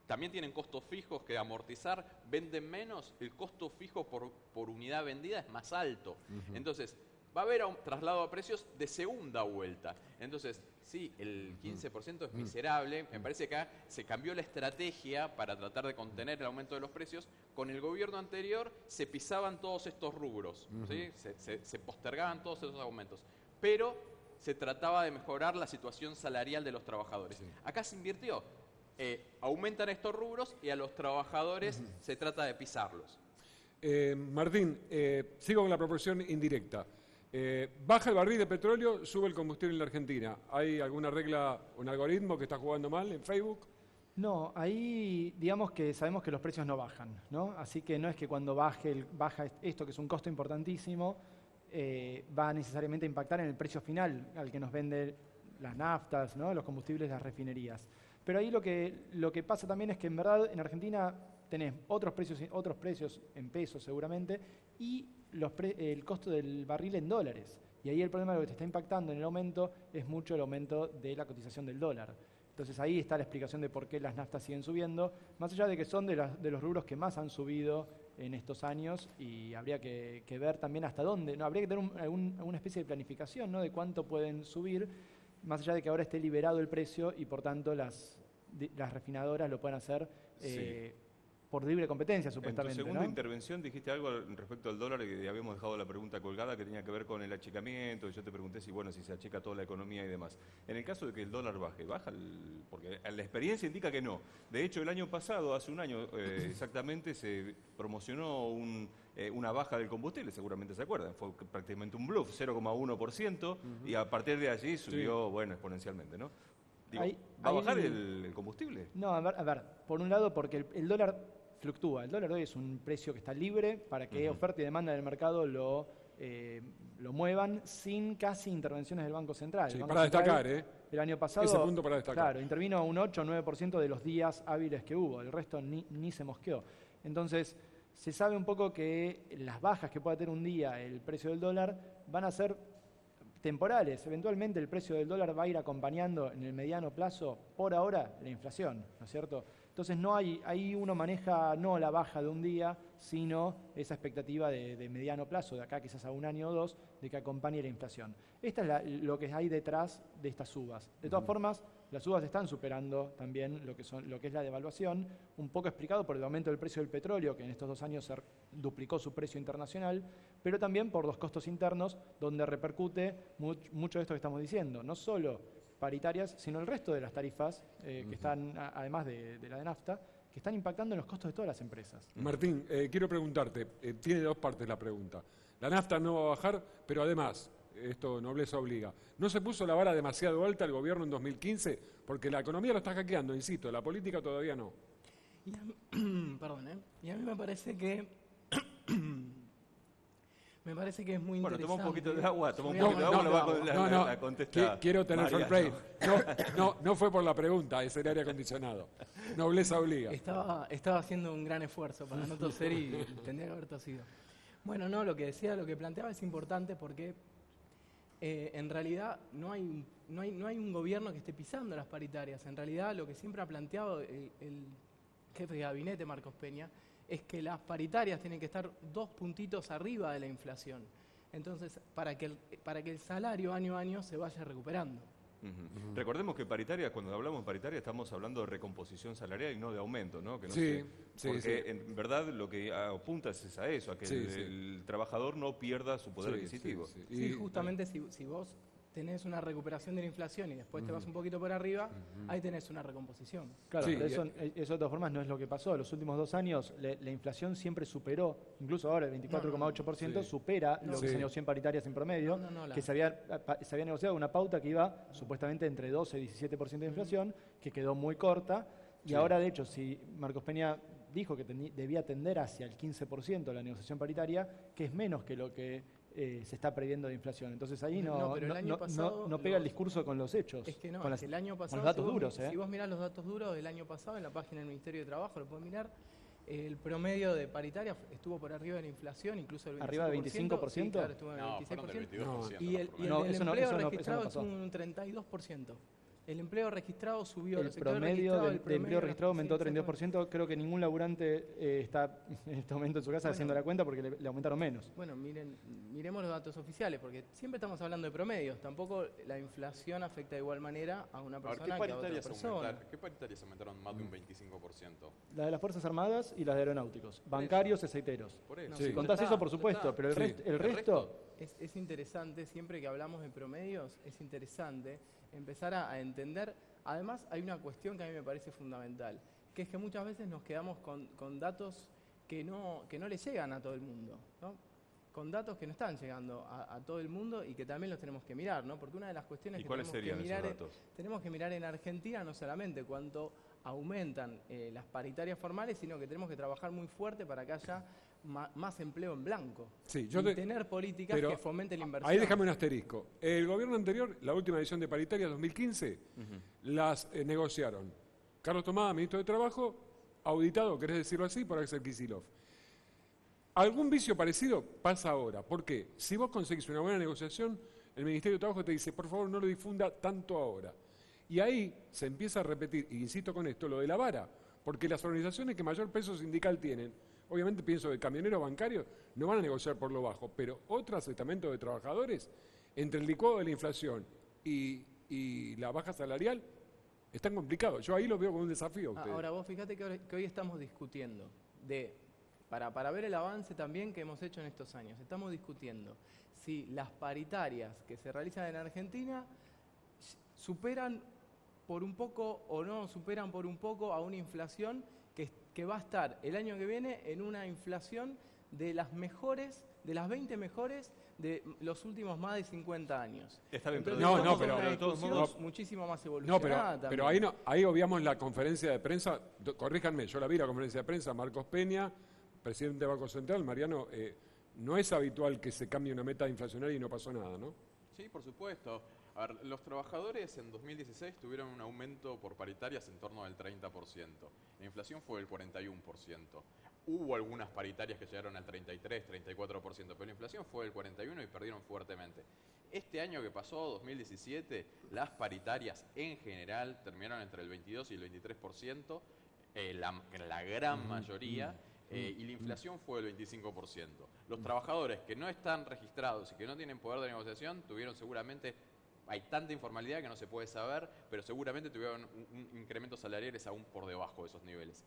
también tienen costos fijos que amortizar, venden menos, el costo fijo por unidad vendida es más alto. Entonces, va a haber un traslado a precios de segunda vuelta. Entonces, sí, el 15% es miserable. Me parece que acá se cambió la estrategia para tratar de contener el aumento de los precios. Con el gobierno anterior se pisaban todos estos rubros, ¿sí? Se postergaban todos esos aumentos. Pero se trataba de mejorar la situación salarial de los trabajadores. Acá se invirtió. Aumentan estos rubros y a los trabajadores se trata de pisarlos. Martín, sigo con la proporción indirecta. Baja el barril de petróleo, sube el combustible en la Argentina. ¿Hay alguna regla, un algoritmo que está jugando mal en Facebook? No, ahí digamos que sabemos que los precios no bajan, ¿no? Así que no es que cuando baja esto, que es un costo importantísimo, va necesariamente a impactar en el precio final al que nos venden las naftas, ¿no? Los combustibles de las refinerías. Pero ahí lo que pasa también es que en verdad en Argentina tenés otros precios en pesos seguramente y el costo del barril en dólares. Y ahí el problema de lo que te está impactando en el aumento es mucho el aumento de la cotización del dólar. Entonces ahí está la explicación de por qué las naftas siguen subiendo, más allá de que son de los rubros que más han subido en estos años y habría que ver también hasta dónde, ¿no? Habría que tener alguna especie de planificación, ¿no? De cuánto pueden subir, más allá de que ahora esté liberado el precio y por tanto las refinadoras lo pueden hacer por libre competencia, supuestamente. En tu segunda ¿no? intervención dijiste algo respecto al dólar, que habíamos dejado la pregunta colgada, que tenía que ver con el achicamiento, y yo te pregunté si se achica toda la economía y demás. En el caso de que el dólar baje, porque la experiencia indica que no. De hecho, el año pasado, hace un año exactamente, se promocionó una baja del combustible, seguramente se acuerdan, fue prácticamente un bluff, 0,1%, y a partir de allí subió, exponencialmente, ¿no? Digo, ¿va a bajar el combustible? No, a ver, por un lado porque el dólar fluctúa. El dólar hoy es un precio que está libre para que oferta y demanda del mercado lo muevan sin casi intervenciones del Banco Central. Sí, El Banco para Central, destacar, el año pasado, ese punto para destacar. Claro, intervino un 8 o 9% de los días hábiles que hubo. El resto ni se mosqueó. Entonces, se sabe un poco que las bajas que pueda tener un día el precio del dólar van a ser temporales. Eventualmente el precio del dólar va a ir acompañando en el mediano plazo, por ahora, la inflación, ¿no es cierto? Entonces ahí uno maneja no la baja de un día, sino esa expectativa de mediano plazo, de acá quizás a un año o dos, de que acompañe la inflación. Esta es lo que hay detrás de estas subas. De todas formas, las uvas están superando también lo que es la devaluación, un poco explicado por el aumento del precio del petróleo, que en estos 2 años se duplicó su precio internacional, pero también por los costos internos, donde repercute mucho de esto que estamos diciendo, no solo paritarias, sino el resto de las tarifas que están, además de la de nafta, que están impactando en los costos de todas las empresas. Martín, quiero preguntarte, tiene 2 partes la pregunta. La nafta no va a bajar, pero además, esto nobleza obliga, ¿no se puso la vara demasiado alta el gobierno en 2015? Porque la economía lo está hackeando, insisto, la política todavía no. Perdón, y a mí me parece que es muy Bueno, interesante. toma un poquito de agua, No, contesta. quiero tener fair Mariano. play. No fue por la pregunta, es el aire acondicionado. Nobleza obliga. Estaba haciendo un gran esfuerzo para no toser y tendría que haber tosido. Bueno, no, lo que planteaba es importante porque en realidad no hay un gobierno que esté pisando las paritarias. En realidad lo que siempre ha planteado el jefe de gabinete, Marcos Peña, es que las paritarias tienen que estar 2 puntitos arriba de la inflación. Entonces, para que el salario año a año se vaya recuperando. Recordemos que paritaria, cuando hablamos de paritaria, estamos hablando de recomposición salarial y no de aumento, ¿no? Que no Sí, porque en verdad lo que apunta es a eso, a que el trabajador no pierda su poder adquisitivo. Sí, justamente si vos tenés una recuperación de la inflación y después te vas un poquito por arriba, ahí tenés una recomposición. Claro, Sí, pero eso de todas formas no es lo que pasó. Los últimos 2 años la inflación siempre superó, incluso ahora el 24,8% supera lo que se negoció en paritarias en promedio, que se había negociado una pauta que iba supuestamente entre 12 y 17% de inflación, que quedó muy corta, y ahora de hecho si Marcos Peña dijo que debía tender hacia el 15% la negociación paritaria, que es menos que lo que se está previendo de inflación. Entonces ahí pero el año pasado no pega el discurso con los hechos. Es que no, con es que el año pasado, con los datos duros. Si vos mirás los datos duros del año pasado en la página del Ministerio de Trabajo, lo pueden mirar, el promedio de paritaria estuvo por arriba de la inflación, incluso el 25%. ¿Arriba del 25%? Sí, claro, estuvo en el No, 26%. fueron del 22%. Y el empleo registrado estuvo en un 32%. El empleo registrado subió. El promedio del empleo registrado aumentó 32%. Creo que ningún laburante está en este momento en su casa haciendo la cuenta porque le aumentaron menos. Bueno, miremos los datos oficiales, porque siempre estamos hablando de promedios. Tampoco la inflación afecta de igual manera a una persona que a otra persona. ¿Qué paritarias aumentaron más de un 25%? La de las Fuerzas Armadas y las de aeronáuticos. Bancarios, aceiteros. Por eso. Si contás eso, por supuesto, pero el resto... Es interesante, siempre que hablamos de promedios, es interesante empezar a entender. Además, hay una cuestión que a mí me parece fundamental, que es que muchas veces nos quedamos con datos que no le llegan a todo el mundo, ¿no? Con datos que no están llegando a todo el mundo y que también los tenemos que mirar, ¿no? Porque una de las cuestiones que tenemos que mirar en Argentina no solamente cuánto aumentan las paritarias formales, sino que tenemos que trabajar muy fuerte para que haya más empleo en blanco. Sí, y tener políticas que fomenten la inversión. Ahí déjame un asterisco. El gobierno anterior, la última edición de paritarias 2015, las negociaron Carlos Tomada, ministro de Trabajo, auditado, querés decirlo así, por Axel Kicillof. Algún vicio parecido pasa ahora. ¿Por qué? Si vos conseguís una buena negociación, el Ministerio de Trabajo te dice, por favor, no lo difunda tanto ahora. Y ahí se empieza a repetir, y insisto con esto, lo de la vara, porque las organizaciones que mayor peso sindical tienen, obviamente pienso que camioneros bancarios no van a negociar por lo bajo, pero otros estamentos de trabajadores, entre el licuado de la inflación y la baja salarial, están complicados. Yo ahí lo veo como un desafío a ustedes. Ahora, vos fíjate que hoy estamos discutiendo para ver el avance también que hemos hecho en estos años. Estamos discutiendo si las paritarias que se realizan en Argentina superan por un poco o no superan por un poco a una inflación que va a estar el año que viene en una inflación de las mejores, de las 20 mejores de los últimos más de 50 años. Está bien, pero de todos modos, muchísimo más evolucionada. No, pero ahí obviamos la conferencia de prensa, corríjanme, yo la vi la conferencia de prensa, Marcos Peña, presidente del Banco Central. Mariano, no es habitual que se cambie una meta inflacionaria y no pasó nada, ¿no? Sí, por supuesto. A ver, los trabajadores en 2016 tuvieron un aumento por paritarias en torno del 30%. La inflación fue del 41%. Hubo algunas paritarias que llegaron al 33, 34%, pero la inflación fue del 41% y perdieron fuertemente. Este año que pasó, 2017, las paritarias en general terminaron entre el 22 y el 23%, la gran mayoría, y la inflación fue del 25%. Los trabajadores que no están registrados y que no tienen poder de negociación tuvieron seguramente hay tanta informalidad que no se puede saber, pero seguramente tuvieron incrementos salariales aún por debajo de esos niveles.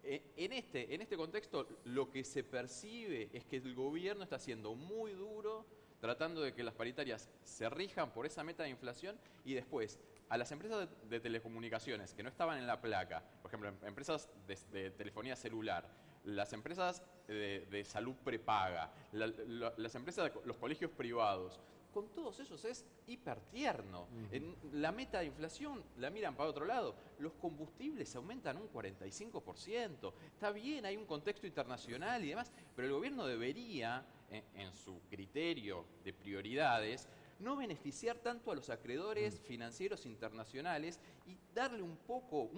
En este contexto, lo que se percibe es que el gobierno está siendo muy duro tratando de que las paritarias se rijan por esa meta de inflación y después a las empresas de telecomunicaciones que no estaban en la placa, por ejemplo, empresas de telefonía celular, las empresas de salud prepaga, las empresas de los colegios privados, con todos ellos es hiper tierno. En la meta de inflación la miran para otro lado. Los combustibles aumentan un 45%. Está bien, hay un contexto internacional y demás, pero el gobierno debería, en su criterio de prioridades, no beneficiar tanto a los acreedores financieros internacionales y darle un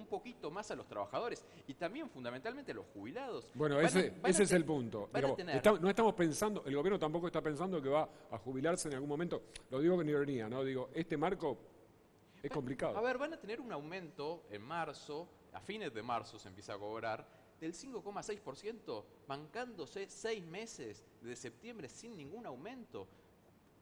poquito más a los trabajadores y también fundamentalmente a los jubilados. Bueno, ese es el punto. Digamos, no estamos pensando, el gobierno tampoco está pensando que va a jubilarse en algún momento. Lo digo con ironía, ¿no? Digo, este marco es complicado. A ver, van a tener un aumento en marzo, a fines de marzo se empieza a cobrar, del 5,6%, bancándose 6 meses de septiembre sin ningún aumento.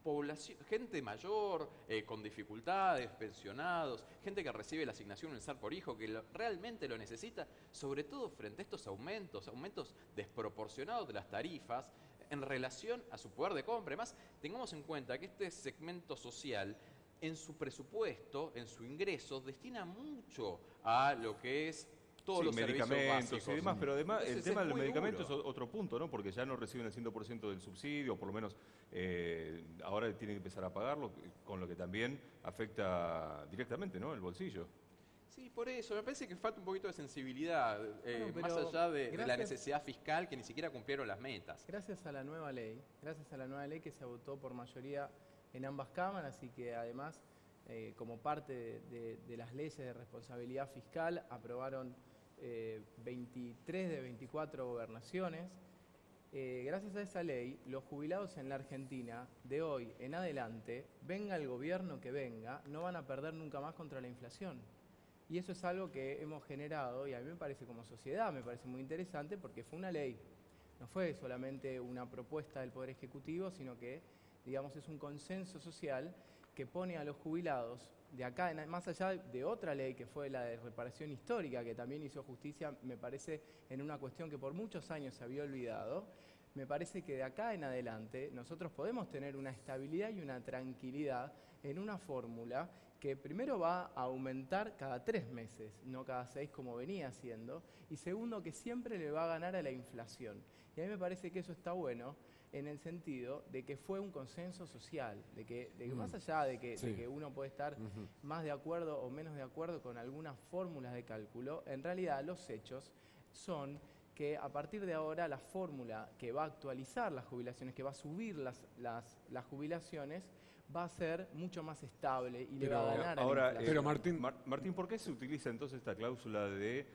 Población, gente mayor, con dificultades, pensionados, gente que recibe la asignación universal por hijo, que realmente lo necesita, sobre todo frente a estos aumentos desproporcionados de las tarifas en relación a su poder de compra. Además, tengamos en cuenta que este segmento social, en su presupuesto, en su ingreso, destina mucho a lo que es todos los medicamentos servicios y demás, pero además Entonces, el tema es del muy medicamento duro. es otro punto, ¿no? Porque ya no reciben el 100% del subsidio, por lo menos ahora tienen que empezar a pagarlo, con lo que también afecta directamente, ¿no? El bolsillo. Sí, por eso, me parece que falta un poquito de sensibilidad, Bueno, más pero allá de la gracias- necesidad fiscal que ni siquiera cumplieron las metas. Gracias a la nueva ley que se votó por mayoría en ambas cámaras y que además, como parte de las leyes de responsabilidad fiscal, aprobaron 23 de 24 gobernaciones. Gracias a esa ley, los jubilados en la Argentina, de hoy en adelante, venga el gobierno que venga, no van a perder nunca más contra la inflación. Y eso es algo que hemos generado y a mí me parece como sociedad, me parece muy interesante porque fue una ley. No fue solamente una propuesta del Poder Ejecutivo, sino que, digamos, es un consenso social que pone a los jubilados de acá, más allá de otra ley que fue la de reparación histórica, que también hizo justicia, me parece, en una cuestión que por muchos años se había olvidado. Me parece que de acá en adelante nosotros podemos tener una estabilidad y una tranquilidad en una fórmula que primero va a aumentar cada 3 meses, no cada 6 como venía haciendo, y segundo que siempre le va a ganar a la inflación. Y a mí me parece que eso está bueno en el sentido de que fue un consenso social, de que más allá de que uno puede estar más de acuerdo o menos de acuerdo con algunas fórmulas de cálculo, en realidad los hechos son que a partir de ahora la fórmula que va a actualizar las jubilaciones, que va a subir las jubilaciones, va a ser mucho más estable y le va a ganar ahora, a la inflación. Pero Martín, Martín, ¿por qué se utiliza entonces esta cláusula de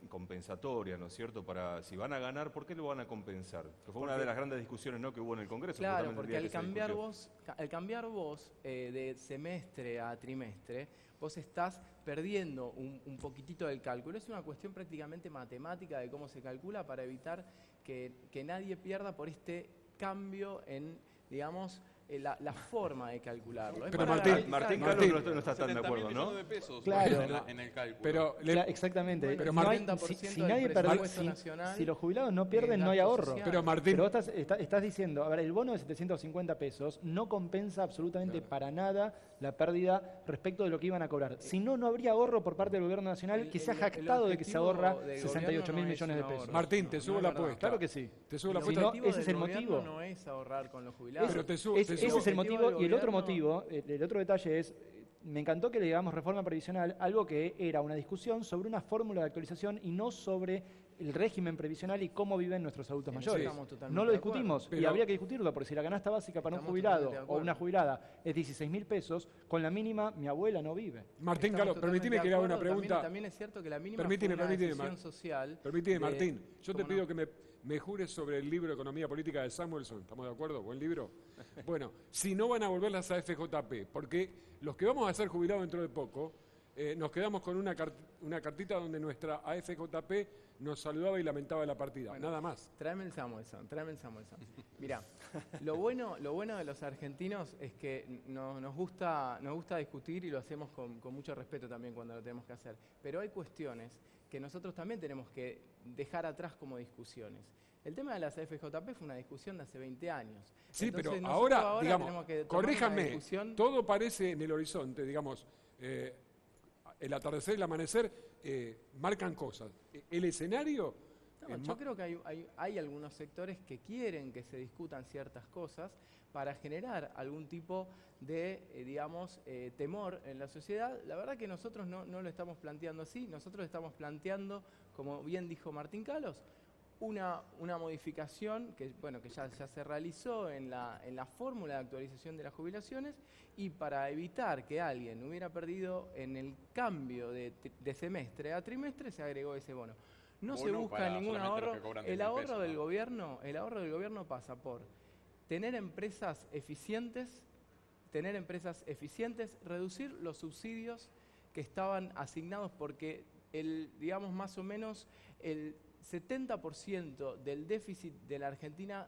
compensatoria, ¿no es cierto? Para si van a ganar, ¿por qué lo van a compensar? Que fue una de las grandes discusiones, ¿no?, que hubo en el Congreso. Claro, justamente el porque día al que se cambiar discutió. vos de semestre a trimestre, vos estás perdiendo un poquitito del cálculo. Es una cuestión prácticamente matemática de cómo se calcula para evitar que nadie pierda por este cambio en, digamos, la forma de calcularlo. Pero para Martín Martín, Carlos no está tan de 70.000 acuerdo, ¿no? millones de pesos Claro. en el cálculo. pero Exactamente. Bueno, Pero No hay- 90% si del nadie presupuesto pierde, nacional si los jubilados no en pierden, no hay gasto ahorro. social. Pero Martín, Pero vos estás diciendo, a ver, el bono de 750 pesos no compensa absolutamente para nada la pérdida respecto de lo que iban a cobrar. Si no, no habría ahorro por parte del gobierno nacional que se ha el jactado de que se ahorra objetivo del 68 mil gobierno no millones es de un pesos. ahorro. Martín, te No, subo no la es verdad. apuesta. Claro que sí. Te subo la El Si apuesta. no, objetivo ese es del el gobierno motivo. no es ahorrar con los jubilados. Pero te subo- Ese es el objetivo motivo. del Y el otro gobierno- motivo, el otro detalle es, me encantó que le digamos reforma previsional, algo que era una discusión sobre una fórmula de actualización y no sobre el régimen previsional y cómo viven nuestros adultos En eso mayores. estamos totalmente No lo de acuerdo. discutimos y Pero- habría que discutirlo, porque si la canasta básica para un Estamos jubilado totalmente de o acuerdo. una jubilada es 16.000 pesos, con la mínima mi abuela no vive. Martín Estamos Carlos, totalmente permitime de que le haga una acuerdo. pregunta. También es cierto que la mínima Permíteme, fue una permíteme, decisión Mar- social. Permíteme, de- Martín, yo te ¿Cómo pido no? que me jures sobre el libro Economía Política de Samuelson. ¿Estamos de acuerdo? ¿Buen libro? Bueno, si no van a volver las AFJP, porque los que vamos a ser jubilados dentro de poco, nos quedamos con una cartita donde nuestra AFJP nos saludaba y lamentaba la partida. Bueno, Nada más. Tráeme el Samuelson. Mirá, lo bueno de los argentinos es que nos gusta discutir y lo hacemos con mucho respeto también cuando lo tenemos que hacer. Pero hay cuestiones que nosotros también tenemos que dejar atrás como discusiones. El tema de las AFJP fue una discusión de hace 20 años. Sí, Entonces, pero nosotros ahora, digamos, tenemos que tomar una corríjanme, discusión. todo parece en el horizonte, digamos, el atardecer y el amanecer marcan cosas. El escenario... No, yo creo que hay algunos sectores que quieren que se discutan ciertas cosas para generar algún tipo de, temor en la sociedad. La verdad que nosotros no lo estamos planteando así, nosotros estamos planteando, como bien dijo Martín Calos, una modificación que ya se realizó en la fórmula de actualización de las jubilaciones, y para evitar que alguien hubiera perdido en el cambio de semestre a trimestre se agregó ese bono. No se busca ningún ahorro. El ahorro del gobierno pasa por tener empresas eficientes, reducir los subsidios que estaban asignados, porque más o menos el 70% del déficit de la Argentina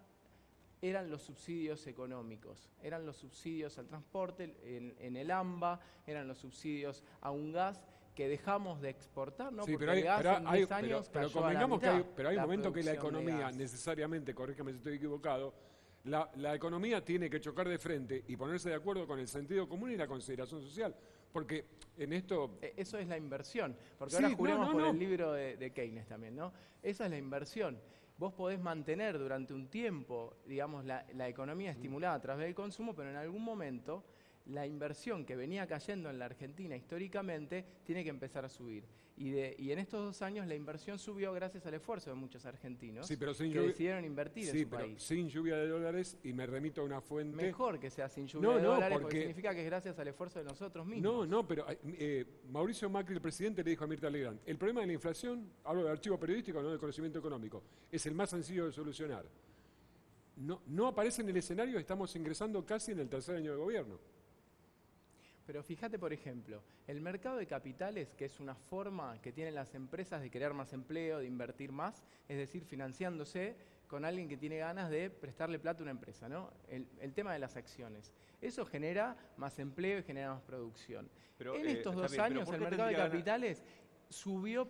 eran los subsidios económicos, eran los subsidios al transporte, en el AMBA, eran los subsidios a un gas que dejamos de exportar, ¿no? Sí, Porque pero el gas en 10 años pero cayó a la convengamos que mitad, pero hay un momento que la producción de economía gas. necesariamente, corríjame si estoy equivocado, la economía tiene que chocar de frente y ponerse de acuerdo con el sentido común y la consideración social. Porque en esto... Eso es la inversión, porque Sí, ahora juremos por no. el libro de Keynes también, ¿no? Esa es la inversión. Vos podés mantener durante un tiempo, la economía estimulada a través del consumo, pero en algún momento la inversión que venía cayendo en la Argentina históricamente tiene que empezar a subir. Y en estos 2 años la inversión subió gracias al esfuerzo de muchos argentinos Sí, pero sin que decidieron invertir en su pero país. sin lluvia de dólares, y me remito a una fuente... Mejor que sea sin lluvia de dólares, porque significa que es gracias al esfuerzo de nosotros mismos. No, pero Mauricio Macri, el presidente, le dijo a Mirta Legrand, el problema de la inflación, hablo del archivo periodístico, no del conocimiento económico, es el más sencillo de solucionar. No aparece en el escenario, estamos ingresando casi en el 3er año de gobierno. Pero fíjate, por ejemplo, el mercado de capitales, que es una forma que tienen las empresas de crear más empleo, de invertir más, es decir, financiándose con alguien que tiene ganas de prestarle plata a una empresa, ¿no? El tema de las acciones. Eso genera más empleo y genera más producción. Pero, en estos está 2 bien, pero años ¿por el qué mercado de tendría capitales subió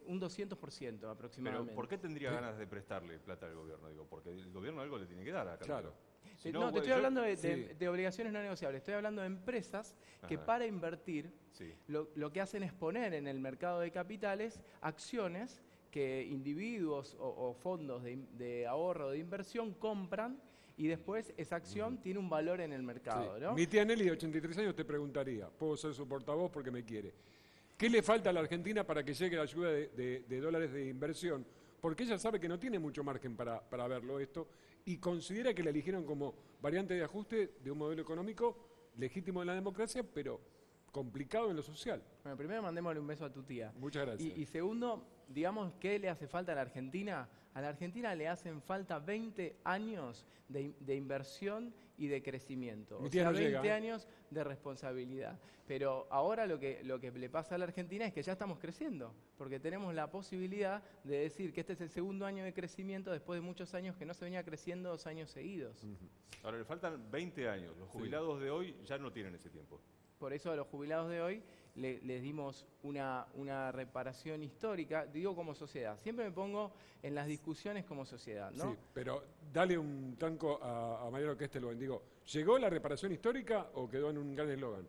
un 200% aproximadamente. Pero ¿por qué tendría ganas de prestarle plata al gobierno? Digo, porque el gobierno algo le tiene que dar a cambio. Claro. Si No, te bueno, estoy hablando sí. de obligaciones no negociables, estoy hablando de empresas que Ajá. para invertir Sí. lo que hacen es poner en el mercado de capitales acciones que individuos o fondos de ahorro o de inversión compran, y después esa acción tiene un valor en el mercado, Sí. ¿no? Mi tía Nelly, de 83 años, te preguntaría, puedo ser su portavoz porque me quiere, ¿qué le falta a la Argentina para que llegue la ayuda de dólares de inversión? Porque ella sabe que no tiene mucho margen para verlo esto, y considera que la eligieron como variante de ajuste de un modelo económico legítimo en la democracia, pero complicado en lo social. Bueno, primero mandémosle un beso a tu tía. Muchas gracias. Y segundo, digamos, ¿qué le hace falta a la Argentina? A la Argentina le hacen falta 20 años de inversión y de crecimiento. Mi O tía sea, no 20 llega, ¿eh? años de responsabilidad. Pero ahora lo que le pasa a la Argentina es que ya estamos creciendo, porque tenemos la posibilidad de decir que este es el 2.º año de crecimiento después de muchos años que no se venía creciendo 2 años seguidos. Ahora, le faltan 20 años. Los jubilados de hoy ya no tienen ese tiempo. Por eso a los jubilados de hoy les dimos una reparación histórica, digo como sociedad. Siempre me pongo en las discusiones como sociedad, ¿no? Sí, pero dale un tranco a Mariano Kestelben. Digo, ¿llegó la reparación histórica o quedó en un gran eslogan?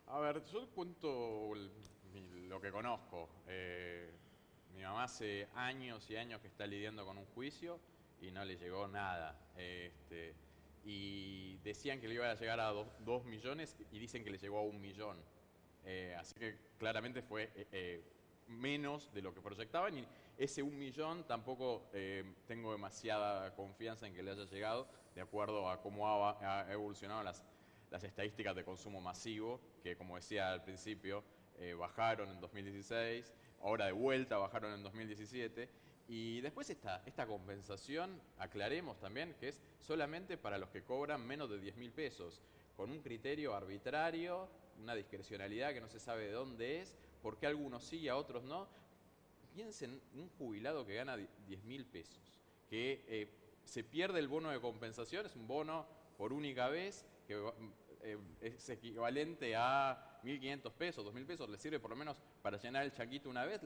A ver, yo cuento lo que conozco. Mi mamá hace años y años que está lidiando con un juicio y no le llegó nada. Y decían que le iba a llegar a 2 millones y dicen que le llegó a 1 millón. Así que claramente fue menos de lo que proyectaban, y ese 1 millón tampoco tengo demasiada confianza en que le haya llegado, de acuerdo a cómo ha evolucionado las estadísticas de consumo masivo, que como decía al principio, bajaron en 2016, ahora de vuelta bajaron en 2017. Y después esta compensación, aclaremos también que es solamente para los que cobran menos de 10.000 pesos, con un criterio arbitrario una discrecionalidad que no se sabe de dónde es, por qué a algunos sí y a otros no. Piensen en un jubilado que gana 10.000 pesos, que se pierde el bono de compensación, es un bono por única vez, que es equivalente a 1.500 pesos, 2.000 pesos, le sirve por lo menos para llenar el changuito una vez,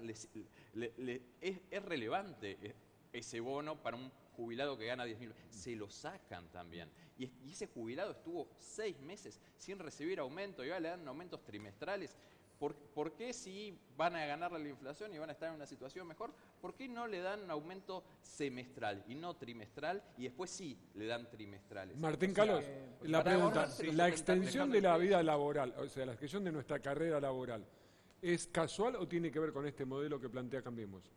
es relevante ese bono para un jubilado que gana 10.000. Se lo sacan también. Y ese jubilado estuvo 6 meses sin recibir aumento, y ahora le dan aumentos trimestrales. ¿Por qué si van a ganarle la inflación y van a estar en una situación mejor? ¿Por qué no le dan un aumento semestral y no trimestral y después sí le dan trimestrales? Martín Carlos, la para pregunta, ahorrarse los la 70, extensión de la vida laboral, o sea, la extensión de nuestra carrera laboral, ¿es casual o tiene que ver con este modelo que plantea Cambiemos?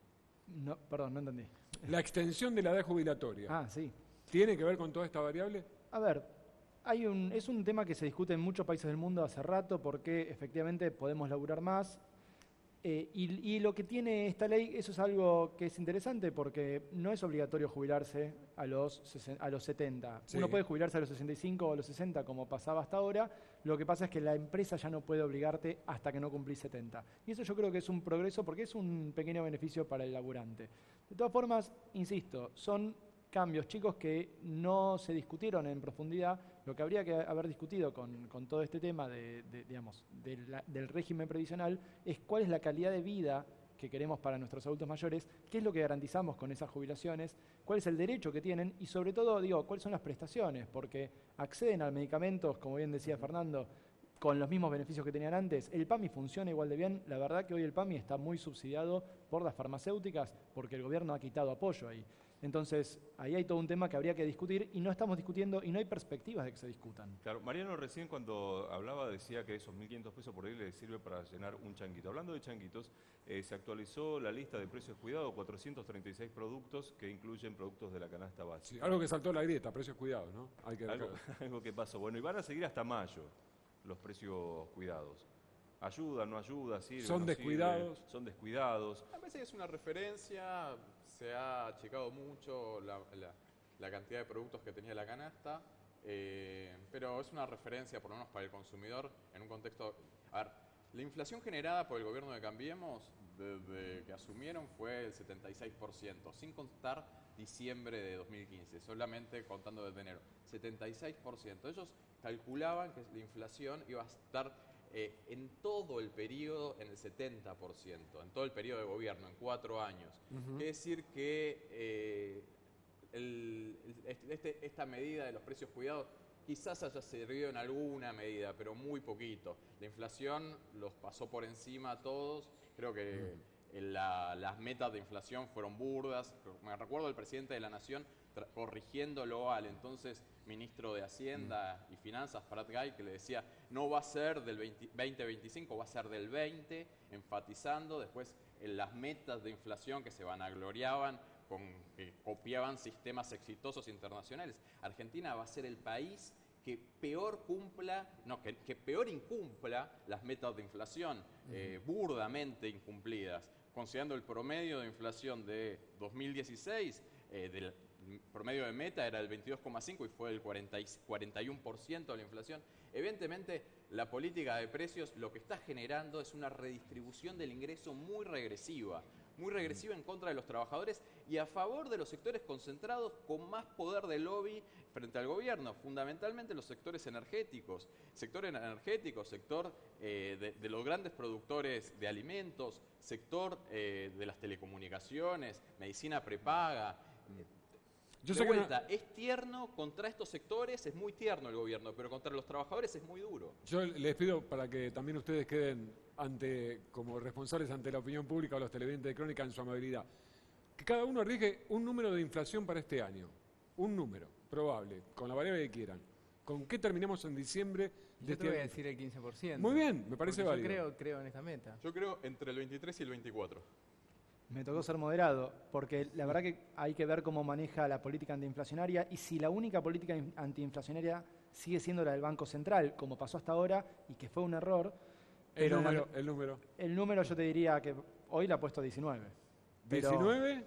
No, perdón, no entendí. La extensión de la edad jubilatoria, Ah, sí. ¿tiene que ver con toda esta variable? A ver, es un tema que se discute en muchos países del mundo hace rato, porque efectivamente podemos laburar más. Y lo que tiene esta ley, eso es algo que es interesante, porque no es obligatorio jubilarse a los 70. Sí. Uno puede jubilarse a los 65 o a los 60, como pasaba hasta ahora. Lo que pasa es que la empresa ya no puede obligarte hasta que no cumplís 70. Y eso yo creo que es un progreso, porque es un pequeño beneficio para el laburante. De todas formas, insisto, son cambios, chicos, que no se discutieron en profundidad. Lo que habría que haber discutido con todo este tema del régimen previsional es cuál es la calidad de vida que queremos para nuestros adultos mayores, qué es lo que garantizamos con esas jubilaciones, cuál es el derecho que tienen y sobre todo, cuáles son las prestaciones, porque acceden a medicamentos, como bien decía Fernando, con los mismos beneficios que tenían antes. El PAMI funciona igual de bien. La verdad que hoy el PAMI está muy subsidiado por las farmacéuticas porque el gobierno ha quitado apoyo ahí. Entonces, ahí hay todo un tema que habría que discutir y no estamos discutiendo y no hay perspectivas de que se discutan. Claro, Mariano recién cuando hablaba decía que esos 1.500 pesos por ahí le sirve para llenar un changuito. Hablando de changuitos, se actualizó la lista de precios cuidados, 436 productos que incluyen productos de la canasta básica. Sí, algo que saltó la grieta, precios cuidados, ¿no? Hay que Algo que pasó. Bueno, y van a seguir hasta mayo los precios cuidados. ¿Ayuda, no ayuda? ¿Sirve, Son no descuidados. sirve? Son descuidados. Me parece que es una referencia, se ha achicado mucho la cantidad de productos que tenía la canasta, pero es una referencia, por lo menos para el consumidor, en un contexto... A ver, la inflación generada por el gobierno de Cambiemos, desde que asumieron, fue el 76%, sin contar diciembre de 2015, solamente contando desde enero. 76%. Ellos calculaban que la inflación iba a estar en todo el periodo en el 70%, en todo el periodo de gobierno, en 4 años. Quiere decir que esta medida de los precios cuidados quizás haya servido en alguna medida, pero muy poquito. La inflación los pasó por encima a todos. Creo que las metas de inflación fueron burdas. Me recuerdo el presidente de la Nación corrigiéndolo al entonces ministro de Hacienda y Finanzas, Prat Gay, que le decía, no va a ser del 2025, va a ser del 20, enfatizando después en las metas de inflación que se vanagloriaban, que copiaban sistemas exitosos internacionales. Argentina va a ser el país que peor peor incumpla las metas de inflación, burdamente incumplidas, considerando el promedio de inflación de 2016, del promedio de meta era el 22,5 y fue el 41% de la inflación. Evidentemente, la política de precios lo que está generando es una redistribución del ingreso muy regresiva en contra de los trabajadores y a favor de los sectores concentrados con más poder de lobby frente al gobierno, fundamentalmente los sectores energéticos. Sector de los grandes productores de alimentos, sector de las telecomunicaciones, medicina prepaga. Es tierno contra estos sectores, es muy tierno el gobierno, pero contra los trabajadores es muy duro. Yo les pido para que también ustedes queden como responsables ante la opinión pública o los televidentes de Crónica en su amabilidad, que cada uno arriesgue un número de inflación para este año, un número probable, con la variable que quieran. ¿Con qué terminamos en diciembre de Yo te voy a decir el 15%. Muy bien, me parece válido. Yo creo en esta meta. Yo creo entre el 23 y el 24. Me tocó ser moderado, porque la verdad que hay que ver cómo maneja la política antiinflacionaria y si la única política antiinflacionaria sigue siendo la del Banco Central, como pasó hasta ahora, y que fue un error. El número. El número yo te diría que hoy la ha puesto 19. 19,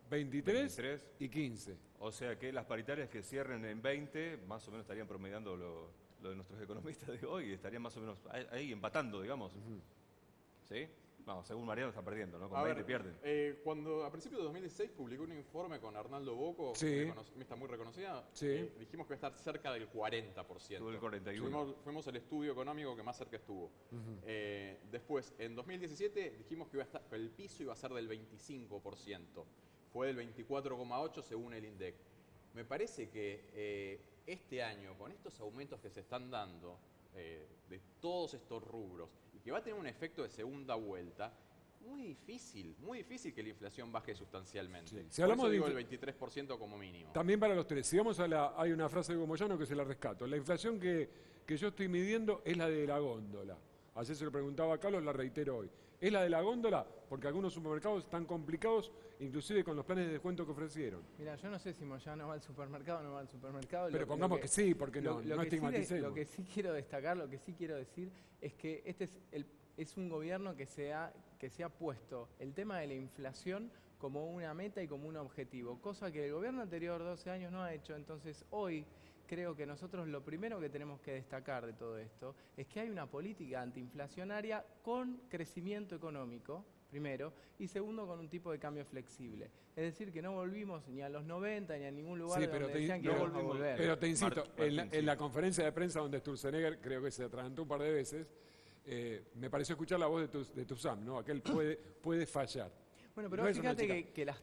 23 y 15. O sea que las paritarias que cierren en 20, más o menos estarían promediando lo de nuestros economistas de hoy, estarían más o menos ahí empatando, digamos. ¿Sí? Vamos, según Mariano está perdiendo, ¿no? Con 20 pierden. Cuando a principios de 2016 publicó un informe con Arnaldo Boco, Sí. economista muy reconocida, Sí. dijimos que va a estar cerca del 40%. Estuvo el 41. Fuimos el estudio económico que más cerca estuvo. Después, en 2017 dijimos que el piso iba a ser del 25%. Fue del 24,8% según el INDEC. Me parece que este año, con estos aumentos que se están dando de todos estos rubros, y que va a tener un efecto de segunda vuelta, muy difícil que la inflación baje sustancialmente. Sí. Si Por hablamos eso de digo el 23% como mínimo. También para los tres. Si vamos hay una frase de Moyano que se la rescato. La inflación que yo estoy midiendo es la de la góndola. Ayer se lo preguntaba a Carlos, la reitero hoy. Es la de la góndola porque algunos supermercados están complicados, inclusive con los planes de descuento que ofrecieron. Mira, yo no sé si Moyano va al supermercado o no va al supermercado. Pero pongamos que sí, porque no estigmaticemos. Lo que sí quiero destacar, lo que sí quiero decir, es que este es un gobierno que se ha puesto el tema de la inflación como una meta y como un objetivo, cosa que el gobierno anterior, 12 años, no ha hecho. Entonces, hoy creo que nosotros lo primero que tenemos que destacar de todo esto es que hay una política antiinflacionaria con crecimiento económico, primero, y segundo, con un tipo de cambio flexible. Es decir, que no volvimos ni a los 90 ni a ningún lugar donde decían que no volvimos a volver. Pero te insisto, Martín, en la conferencia de prensa donde Sturzenegger, creo que se atragantó un par de veces, me pareció escuchar la voz de Tuzam, ¿no? Aquel puede fallar. Bueno, pero No es una fíjate chica. que las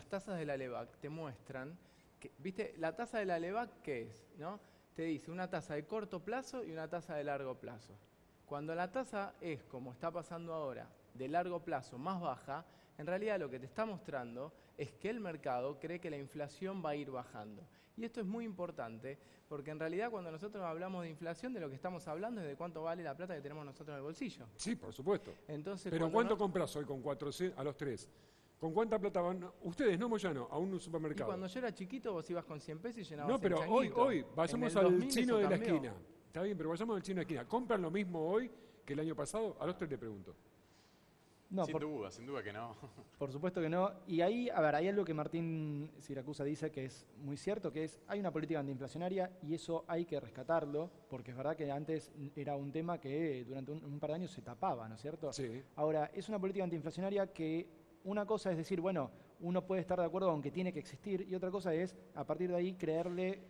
tasas de la LEVAC te muestran que, ¿viste? La tasa de la LEVAC, ¿qué es? ¿No? Te dice una tasa de corto plazo y una tasa de largo plazo. Cuando la tasa es, como está pasando ahora, de largo plazo más baja, en realidad lo que te está mostrando es que el mercado cree que la inflación va a ir bajando. Y esto es muy importante porque en realidad cuando nosotros hablamos de inflación, de lo que estamos hablando es de cuánto vale la plata que tenemos nosotros en el bolsillo. Sí, por supuesto. Entonces, Pero cuando ¿cuánto no- compras hoy con 400 a los tres? ¿Con cuánta plata van? Ustedes, no Moyano, a un Y supermercado. cuando yo era chiquito vos ibas con 100 pesos y llenabas No, el pero changuito. hoy, vayamos En el al 2000 chino eso de la cambió. esquina. Está bien, pero vayamos al chino de la esquina. ¿Compran lo mismo hoy que el año pasado? A los tres le pregunto. No, Sin duda que no. por supuesto que no. Y ahí, a ver, hay algo que Martín Siracusa dice que es muy cierto, que es, hay una política antiinflacionaria y eso hay que rescatarlo, porque es verdad que antes era un tema que durante un par de años se tapaba, ¿no es cierto? Sí. Ahora, es una política antiinflacionaria que una cosa es decir, bueno, uno puede estar de acuerdo aunque tiene que existir, y otra cosa es, a partir de ahí, creerle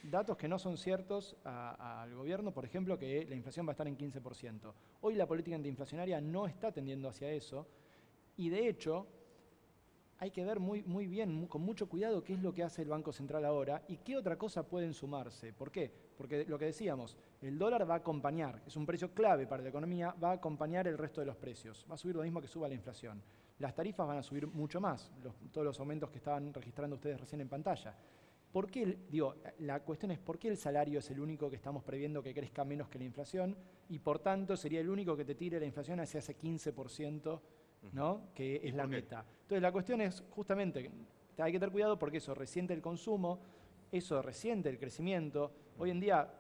datos que no son ciertos al gobierno, por ejemplo, que la inflación va a estar en 15%. Hoy la política antiinflacionaria no está tendiendo hacia eso, y de hecho hay que ver muy bien, con mucho cuidado, qué es lo que hace el Banco Central ahora y qué otra cosa pueden sumarse. ¿Por qué? Porque lo que decíamos, el dólar va a acompañar, es un precio clave para la economía, va a acompañar el resto de los precios, va a subir lo mismo que suba la inflación. Las tarifas van a subir mucho más, todos los aumentos que estaban registrando ustedes recién en pantalla. ¿Por qué, la cuestión es por qué el salario es el único que estamos previendo que crezca menos que la inflación y por tanto sería el único que te tire la inflación hacia ese 15%, ¿no? Que es la por qué? meta. Entonces la cuestión es justamente, hay que tener cuidado porque eso resiente el consumo, eso resiente el crecimiento. Hoy en día,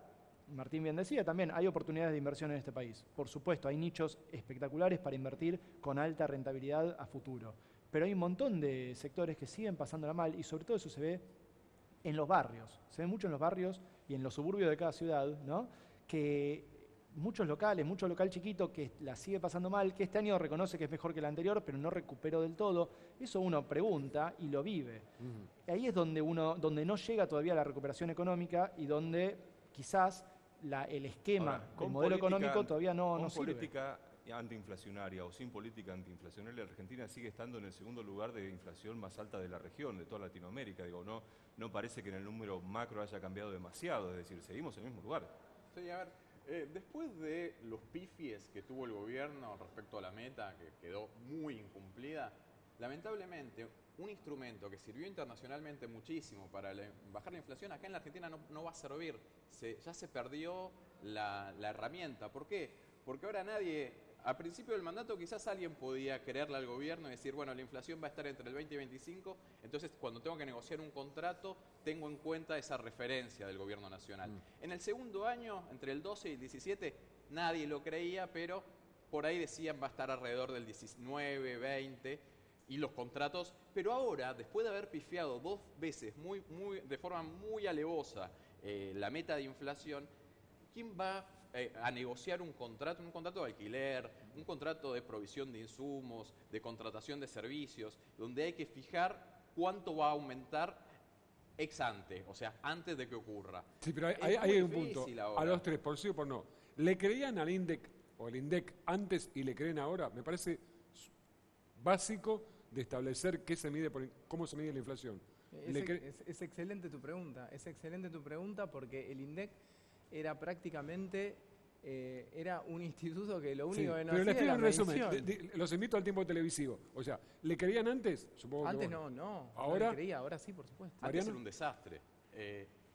Martín bien decía también, hay oportunidades de inversión en este país. Por supuesto, hay nichos espectaculares para invertir con alta rentabilidad a futuro. Pero hay un montón de sectores que siguen pasándola mal y sobre todo eso se ve en los barrios. Se ve mucho en los barrios y en los suburbios de cada ciudad, ¿no? Que mucho local chiquito que la sigue pasando mal, que este año reconoce que es mejor que el anterior, pero no recuperó del todo. Eso uno pregunta y lo vive. Ahí es donde no llega todavía la recuperación económica y donde quizás el esquema, Ahora, el con modelo política- económico todavía no con sirve. política antiinflacionaria o sin política antiinflacionaria, la Argentina sigue estando en el segundo lugar de inflación más alta de la región, de toda Latinoamérica. Digo, no parece que en el número macro haya cambiado demasiado, es decir, seguimos en el mismo lugar. Sí, a ver, después de los pifies que tuvo el gobierno respecto a la meta, que quedó muy incumplida, lamentablemente un instrumento que sirvió internacionalmente muchísimo para bajar la inflación, acá en la Argentina no va a servir. Ya se perdió la herramienta. ¿Por qué? Porque ahora al principio del mandato quizás alguien podía creerle al gobierno y decir, bueno, la inflación va a estar entre el 20 y 25, entonces cuando tengo que negociar un contrato, tengo en cuenta esa referencia del gobierno nacional. En el segundo año, entre el 12 y el 17, nadie lo creía, pero por ahí decían va a estar alrededor del 19, 20, y los contratos, pero ahora, después de haber pifiado 2 veces de forma muy alevosa la meta de inflación, ¿quién va a negociar un contrato de alquiler, un contrato de provisión de insumos, de contratación de servicios, donde hay que fijar cuánto va a aumentar ex ante, o sea, antes de que ocurra? Sí, pero Es hay muy un punto. difícil ahora. A los tres, por sí o por no. ¿Le creían al INDEC o al INDEC antes y le creen ahora? Me parece básico de establecer qué se mide cómo se mide la inflación. Es excelente tu pregunta, porque el INDEC era prácticamente era un instituto que lo único que no pero les hacía pido era un resumen. medición. Los invito al tiempo televisivo. O sea, ¿le creían antes? Supongo Antes que no ¿Ahora? le creía, ahora sí, por supuesto. Antes Mariano. era un desastre.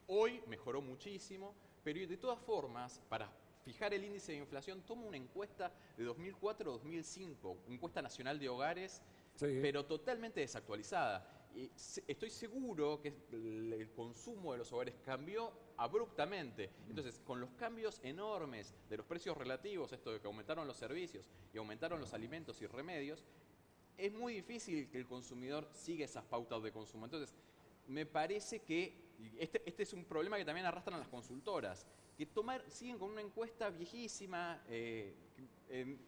Hoy mejoró muchísimo, pero de todas formas, para fijar el índice de inflación, toma una encuesta de 2004-2005, encuesta nacional de hogares, Sí. pero totalmente desactualizada. Y estoy seguro que el consumo de los hogares cambió abruptamente. Entonces, con los cambios enormes de los precios relativos, esto de que aumentaron los servicios y aumentaron los alimentos y remedios, es muy difícil que el consumidor siga esas pautas de consumo. Entonces, me parece que este es un problema que también arrastran las consultoras, que siguen con una encuesta viejísima,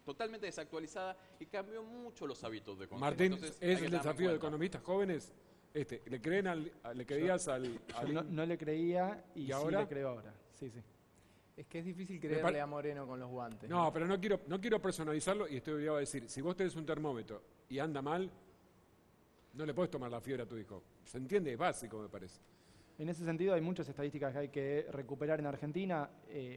totalmente desactualizada, y cambió mucho los hábitos de consumo. Martín, Entonces, hay es que el tenerlo en desafío de cuenta. economistas jóvenes. ¿Le creías al Yo no le creía y sí ahora? le creo ahora. Sí, sí. Es que es difícil Me creerle pare- a Moreno con los guantes. No, pero no quiero personalizarlo y estoy obligado a decir, si vos tenés un termómetro y anda mal, no le podés tomar la fiebre a tu hijo. ¿Se entiende? Es básico, me parece. En ese sentido hay muchas estadísticas que hay que recuperar en Argentina,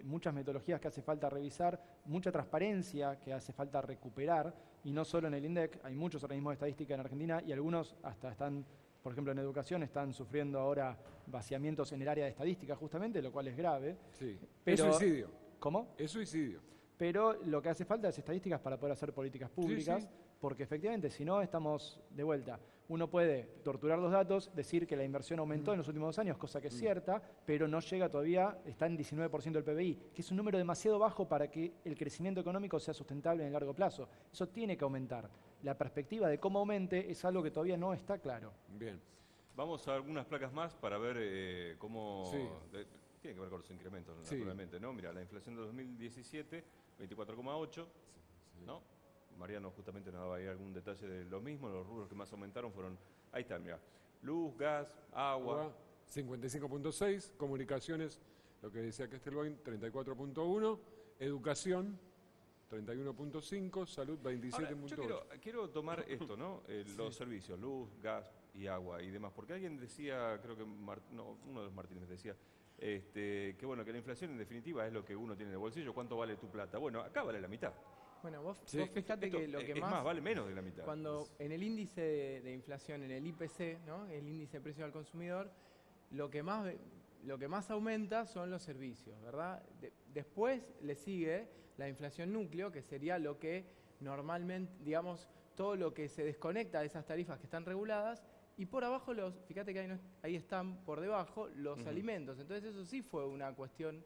muchas metodologías que hace falta revisar, mucha transparencia que hace falta recuperar, y no solo en el INDEC, hay muchos organismos de estadística en Argentina y algunos hasta están, por ejemplo en educación, están sufriendo ahora vaciamientos en el área de estadística justamente, lo cual es grave. Sí. Pero- Es suicidio. ¿Cómo? Es suicidio. Pero lo que hace falta es estadísticas para poder hacer políticas públicas, sí. porque efectivamente, si no, estamos de vuelta. Uno puede torturar los datos, decir que la inversión aumentó en los últimos 2 años, cosa que es cierta, pero no llega todavía, está en 19% del PBI, que es un número demasiado bajo para que el crecimiento económico sea sustentable en el largo plazo. Eso tiene que aumentar. La perspectiva de cómo aumente es algo que todavía no está claro. Bien. Vamos a algunas placas más para ver cómo... Sí. Tiene que ver con los incrementos, Sí. naturalmente, ¿no? Mira, la inflación de 2017, 24,8, ¿no? Mariano justamente nos daba ahí algún detalle de lo mismo. Los rubros que más aumentaron fueron... Ahí está, mira. Luz, gas, agua. 55.6, comunicaciones, lo que decía Castelboin, 34.1, educación, 31.5, salud, Ahora, 27.8. yo quiero tomar esto, ¿no? Los servicios, luz, gas y agua y demás. Porque alguien decía, creo que uno de los Martínez decía, que bueno, que la inflación en definitiva es lo que uno tiene en el bolsillo. ¿Cuánto vale tu plata? Bueno, acá vale la mitad. Bueno, vos Sí. fijate Esto que lo que es más... vale menos de la mitad. Cuando en el índice de inflación, en el IPC, ¿no? El índice de precio al consumidor, lo que más aumenta son los servicios, ¿verdad? Después le sigue la inflación núcleo, que sería lo que normalmente, digamos, todo lo que se desconecta de esas tarifas que están reguladas, y por abajo, fíjate que ahí están por debajo los alimentos. Entonces eso sí fue una cuestión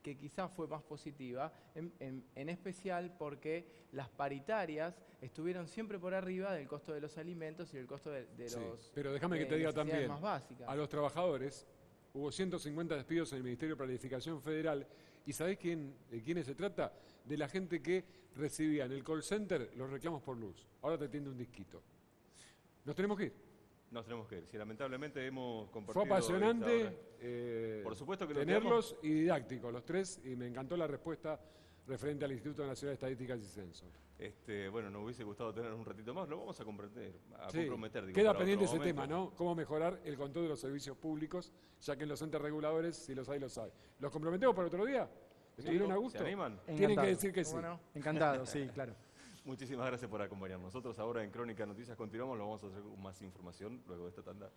que quizás fue más positiva, en especial porque las paritarias estuvieron siempre por arriba del costo de los alimentos y del costo de Sí, los pero déjame que te diga necesidades también, más básicas. a los trabajadores hubo 150 despidos en el Ministerio de Planificación Federal y ¿sabés de quiénes se trata? De la gente que recibía en el call center los reclamos por luz. Ahora te atiende un disquito. Nos tenemos que ir. Nos tenemos que ir. Si lamentablemente hemos Fue compartido... esta apasionante hora. Por supuesto que nos tenerlos y didáctico los tres y me encantó la respuesta referente al Instituto Nacional de Estadísticas y Censos. Bueno, nos hubiese gustado tener un ratito más, lo vamos a comprometer. Sí, digo, queda para pendiente otro ese tema, momento. ¿no? Cómo mejorar el control de los servicios públicos, ya que en los entes reguladores, si los hay, los hay. ¿Los comprometemos para otro día? ¿Estuvieron a gusto? ¿Se animan? Tienen Encantado. que decir que sí. Bueno, Encantado, sí, claro. Muchísimas gracias por acompañarnos. Nosotros ahora en Crónica Noticias continuamos, lo vamos a hacer con más información luego de esta tanda.